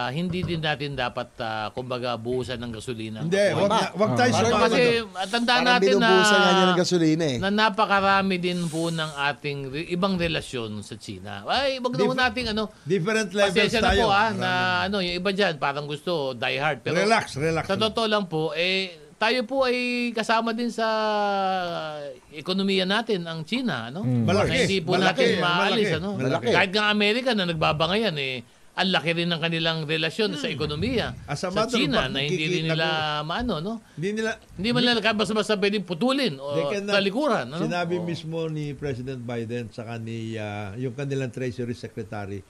hindi din natin dapat kumbaga buhusan ng gasolina. Hindi, wag tayo sumama. Kasi tandaan natin ng gasolina na napakarami din po ng ating ibang relasyon sa China. Ay, wag naman nating different levels na tayo. po na yung iba diyan parang gusto die hard, pero relax. Sa totoo lang po tayo po ay kasama din sa ekonomiya natin ang China, Malaki. Hindi po natin maalis, Malaki. Kahit nga Amerika na nagbabangayan ang laki rin ng kanilang relasyon sa ekonomiya sa China na hindi rin nila hindi man nila basta pwedeng putulin o talikuran. Sinabi mismo ni President Biden sa yung kanilang Treasury Secretary,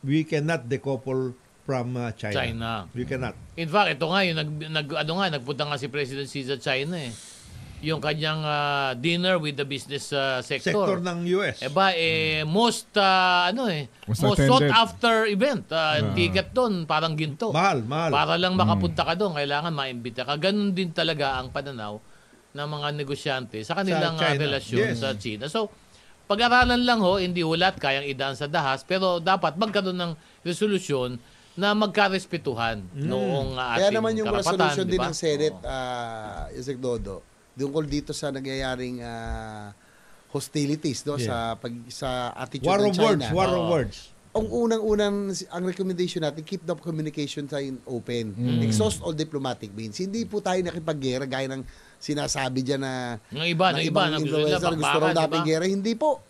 we cannot decouple from China. We cannot. In fact, ito nga yung nagpunta nga si President Xi sa China yung kanyang dinner with the business sector ng US. Most sought after event. Ticket doon parang ginto. Mahal. Para lang makapunta ka doon, kailangan maimbita ka. Ganun din talaga ang pananaw ng mga negosyante sa kanilang relasyon sa China. So, pag-aralan lang ho, hindi ulat, kayang idaan sa dahas, pero dapat magkaroon ng resolusyon na magkarespetuhan noong ating Kaya naman yung karapatan, resolution din diba? ng Senate, Yusek Dodo, tungkol dito sa nangyayaring hostilities sa attitude ng China. War of words. Ang unang-unang ang recommendation natin, keep the communication sign open. Exhaust all diplomatic means. Hindi po tayo nakipaggera gaya ng sinasabi diyan na ng iba na influencer gusto raw natin gera. Hindi po.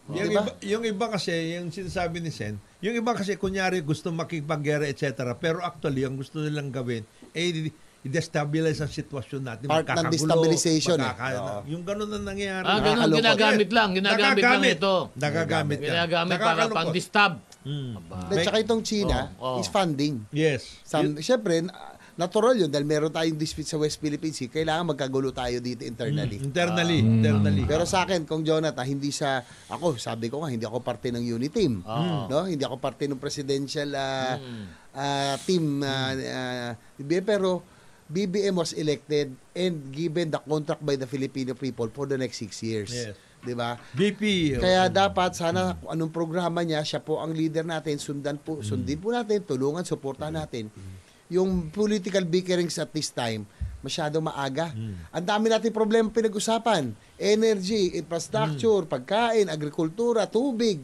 Yung iba kasi, yung sinasabi ni Sen, yung iba kasi kunyari gusto makipaggera etc. Pero actually, ang gusto nilang gawin, i-destabilize ang sitwasyon natin. Part ng destabilization. Yung ganun na nangyayari. Ganun, ginagamit lang ito. Nagagamit para pang-disturb. At saka itong China is funding. Yes. Siyempre, natural yun dahil meron tayong dispute sa West Philippine Sea, kailangan magkagulo tayo dito internally. Internally. Pero sa akin, kung Jonathan, sabi ko nga, hindi ako parte ng unit team. No? Hindi ako parte ng presidential team. Pero BBM was elected and given the contract by the Filipino people for the next 6 years. Yes. Diba? BP. Kaya dapat sana kung anong programa niya, siya po ang leader natin, sundin po natin, tulungan, suportahan natin. Yung political bickerings at this time, masyadong maaga. Ang dami natin problema pinag-usapan. Energy, infrastructure, pagkain, agrikultura, tubig.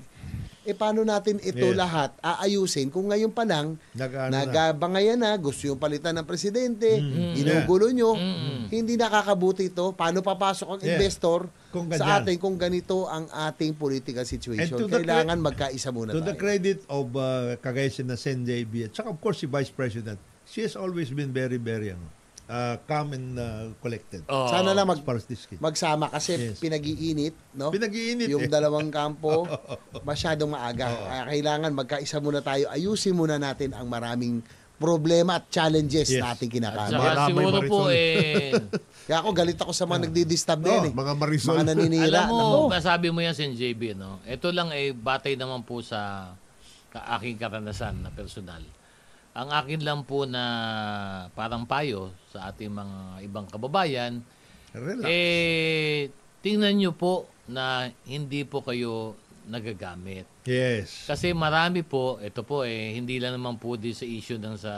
Paano natin ito lahat aayusin kung ngayon pa lang nagabangayan na, gusto yung palitan ng presidente, ginugulo nyo, hindi nakakabuti ito. Paano papasok ang investor sa atin kung ganito ang ating political situation? Kailangan magkaisa muna tayo. To the credit of kagaya na Sen JB at saka of course si Vice President, she has always been very, very calm and collected. Sana lang magsama kasi pinag-iinit, no? Yung dalawang kampo, masyadong maaga. Kailangan magkaisa muna tayo. Ayusin muna natin ang maraming problema at challenges na ating kinakama. Saka siguro po kaya ako galit ako sa mga nagdi-disturb din mga Marisol. Mga naninira. Alam mo, nasabi mo yan si JB, no? Ito lang batay naman po sa aking karanasan na personal. Ang akin lang po na parang payo sa ating mga ibang kababayan, tingnan nyo po na hindi po kayo nagagamit. Yes. Kasi marami po, ito po hindi lang naman po din sa issue ng sa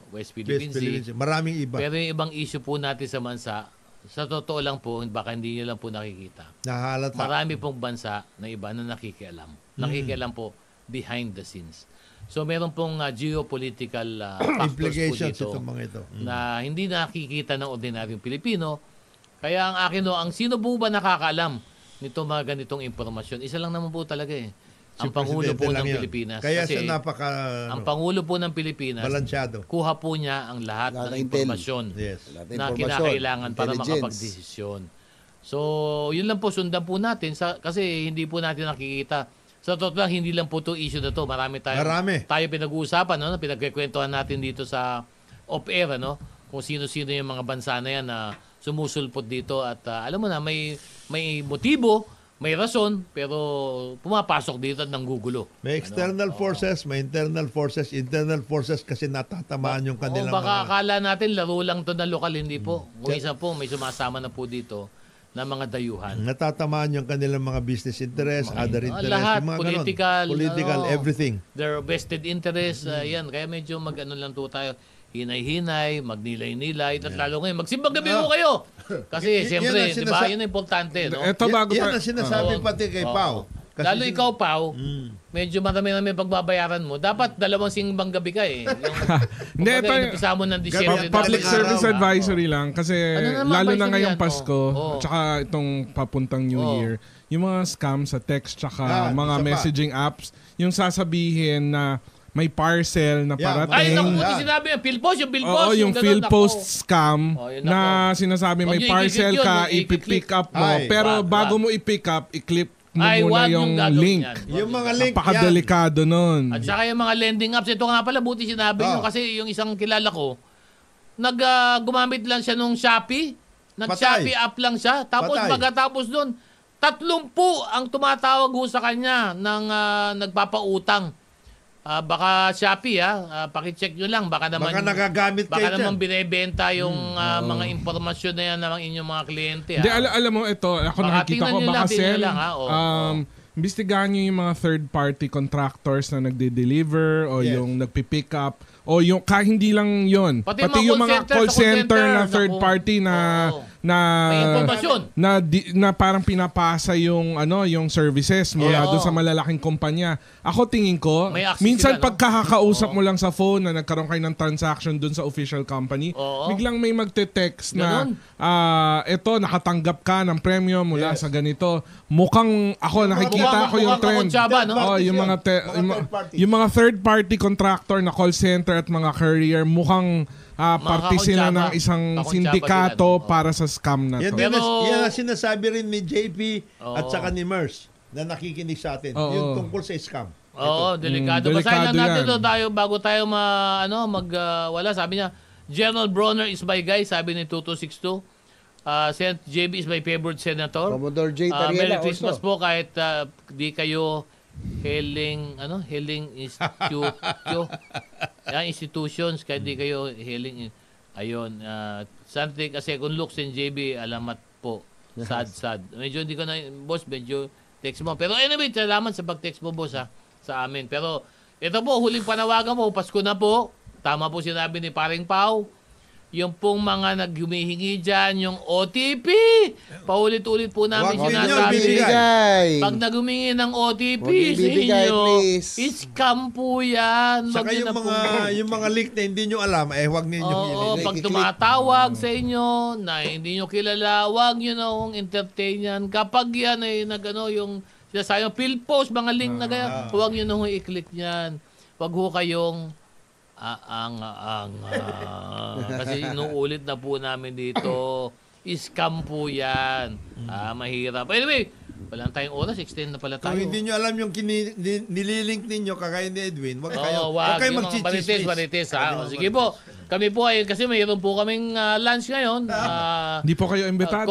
West Philippine Sea. Maraming iba. Pero yung ibang issue po natin sa bansa, sa totoo lang po, baka hindi nyo lang po nakikita. Nahalata. Marami pong bansa na iba na nakikialam. Nakikialam po behind the scenes. So meron pong geopolitical implications po dito mga ito. Na hindi nakikita ng ordinaryong Pilipino. Kaya ang akin ang sino po ba nakakaalam nito mga ganitong impormasyon? Isa lang naman po talaga ang Pangulo po ng Pilipinas. Kaya kasi ang Pangulo po ng Pilipinas, balansyado. Kuha po niya ang lahat ng impormasyon na kinakailangan para makapagdesisyon. So, yun lang po, sundan po natin kasi hindi po natin nakikita. Sa totoo lang, hindi lang po itong issue na ito. Marami tayo pinag-uusapan, no? Pinagkikwentuhan natin dito sa off-air, no? Kung sino-sino yung mga bansa na yan na sumusulpot dito at alam mo na, may motibo, may rason, pero pumapasok dito at nanggugulo. May external forces, may internal forces kasi natatamaan yung kanilang baka akala natin laro lang to na lokal, hindi po. Kung isa po, may sumasama na po dito na mga dayuhan. Natatamaan yung kanilang mga business interests, other interests, lahat, mga political, everything. Their vested interests, yan. Kaya medyo mag-ano lang to tayo, hinay-hinay, magnilay-nilay, at lalo ngayon, magsimbang gabi ko kayo. Kasi siyempre, di ba, yun ang importante, no? Yan ang sinasabi pati kay Pao. Lalo ikaw, Pao, medyo marami pagbabayaran mo. Dapat dalawang simbang gabi ka Hindi, inupisa mo ng Disyembre. Public service advisory lang. Kasi lalo na ngayong Pasko, at saka itong papuntang New Year, yung mga scam sa text, tsaka mga messaging apps, yung sasabihin na may parcel na parating. Ay, naku, sinabi yung PhilPost, Oo, yung PhilPost scam na sinasabi may parcel ka, ipipick up mo. Pero bago mo i-pick up, i-click mo muna yung link. Yung mga link yan. Napakadelikado nun. At saka yung mga lending apps, ito nga pala, buti sinabi nyo kasi yung isang kilala ko, gumamit lang siya nung Shopee. Nag-Shopee app lang siya. Tapos pagkatapos nun, 30 ang tumatawag sa kanya ng nagpapautang. Baka Shopee paki-check nyo lang baka nagagamit kayo naman binebenta yung mga impormasyon na yan ng inyong mga kliyente. Hindi, alam mo ito, ako nakikita ko baka imbestigahan nyo yung mga third-party contractors na nagde-deliver o yung nagpipick up o yung hindi lang yon, pati yung mga call center na third party na na parang pinapasa yung yung services mula doon sa malalaking kumpanya. Ako tingin ko, minsan pagkakausap mo lang sa phone na nagkaroon kayo ng transaction doon sa official company, biglang may magte-text na eto nakatanggap ka ng premyo mula sa ganito. Mukhang ako nakikita ko yung trend. Yung mga third party contractor na call center at mga courier mukhang parte sila ng isang sindikato para sa scam na to. Yan ang sinasabi rin ni JP at saka ni Mers na nakikinig sa atin. Yung tungkol sa scam. Oo, delikado. Basahin lang natin ito bago tayo wala. Sabi niya, General Bronner is my guy, sabi ni 2262. Sen. JB is my favorite senator. Commodore J. Tariela Merry Christmas po kahit di kayo healing institutions kahit di kayo healing ayun something kasi kung looks in JB alamat po sad medyo hindi ko na boss medyo text mo pero anyway salamat sa pag-text mo boss sa amin pero ito po huling panawagan mo Pasko na po tama po sinabi ni Paring Pau yung pong mga naghumihingi dyan, yung OTP. Paulit-ulit po namin sinasabi. Pag naghumingi ng OTP sa inyo, scam po yan. Saka yung mga link na hindi nyo alam, huwag ninyo pag tumatawag sa inyo na hindi nyo kilala, huwag nyo na entertain yan. Kapag yan ay yung sinasayang field post, mga link na ganyan, huwag nyo na i-click yan. Huwag ho kayong kasi inuulit na po namin dito scam po yan mahirap anyway walang tayong oras 16 na pala tayo kung hindi nyo alam yung nililink ninyo kagaya ni Edwin wag kayo mag-chichismis sige po kami po ay kasi mayroon po kaming lunch ngayon hindi po kayo imbitado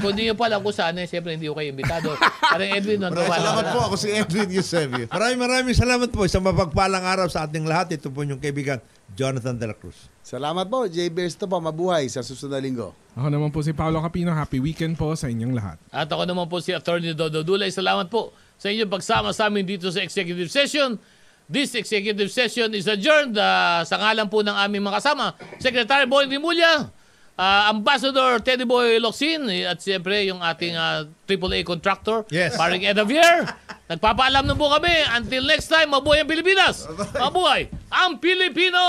kung hindi nyo pa alam kung saan siyempre hindi ko kayo imbitado parang Edwin salamat po ako si Edwin Eusebio maraming salamat po isang mapagpalang araw sa ating lahat ito po yung kaibigan Jonathan de la Cruz. Salamat po, J. Bersto po. Mabuhay sa susunod na linggo. Ako naman po si Paolo Capino. Happy weekend po sa inyong lahat. At ako naman po si Attorney Dodo Dulay. Salamat po sa inyong pagsama sa amin dito sa Executive Session. This Executive Session is adjourned sa ngalan po ng aming mga kasama. Secretary Boy Rimulya, Ambassador Teddy Boy Locsin, at siyempre yung ating AAA contractor, Paring Ed Javier. Nagpapaalam na po kami. Until next time, mabuhay ang Pilipinas. Mabuhay ang Pilipino!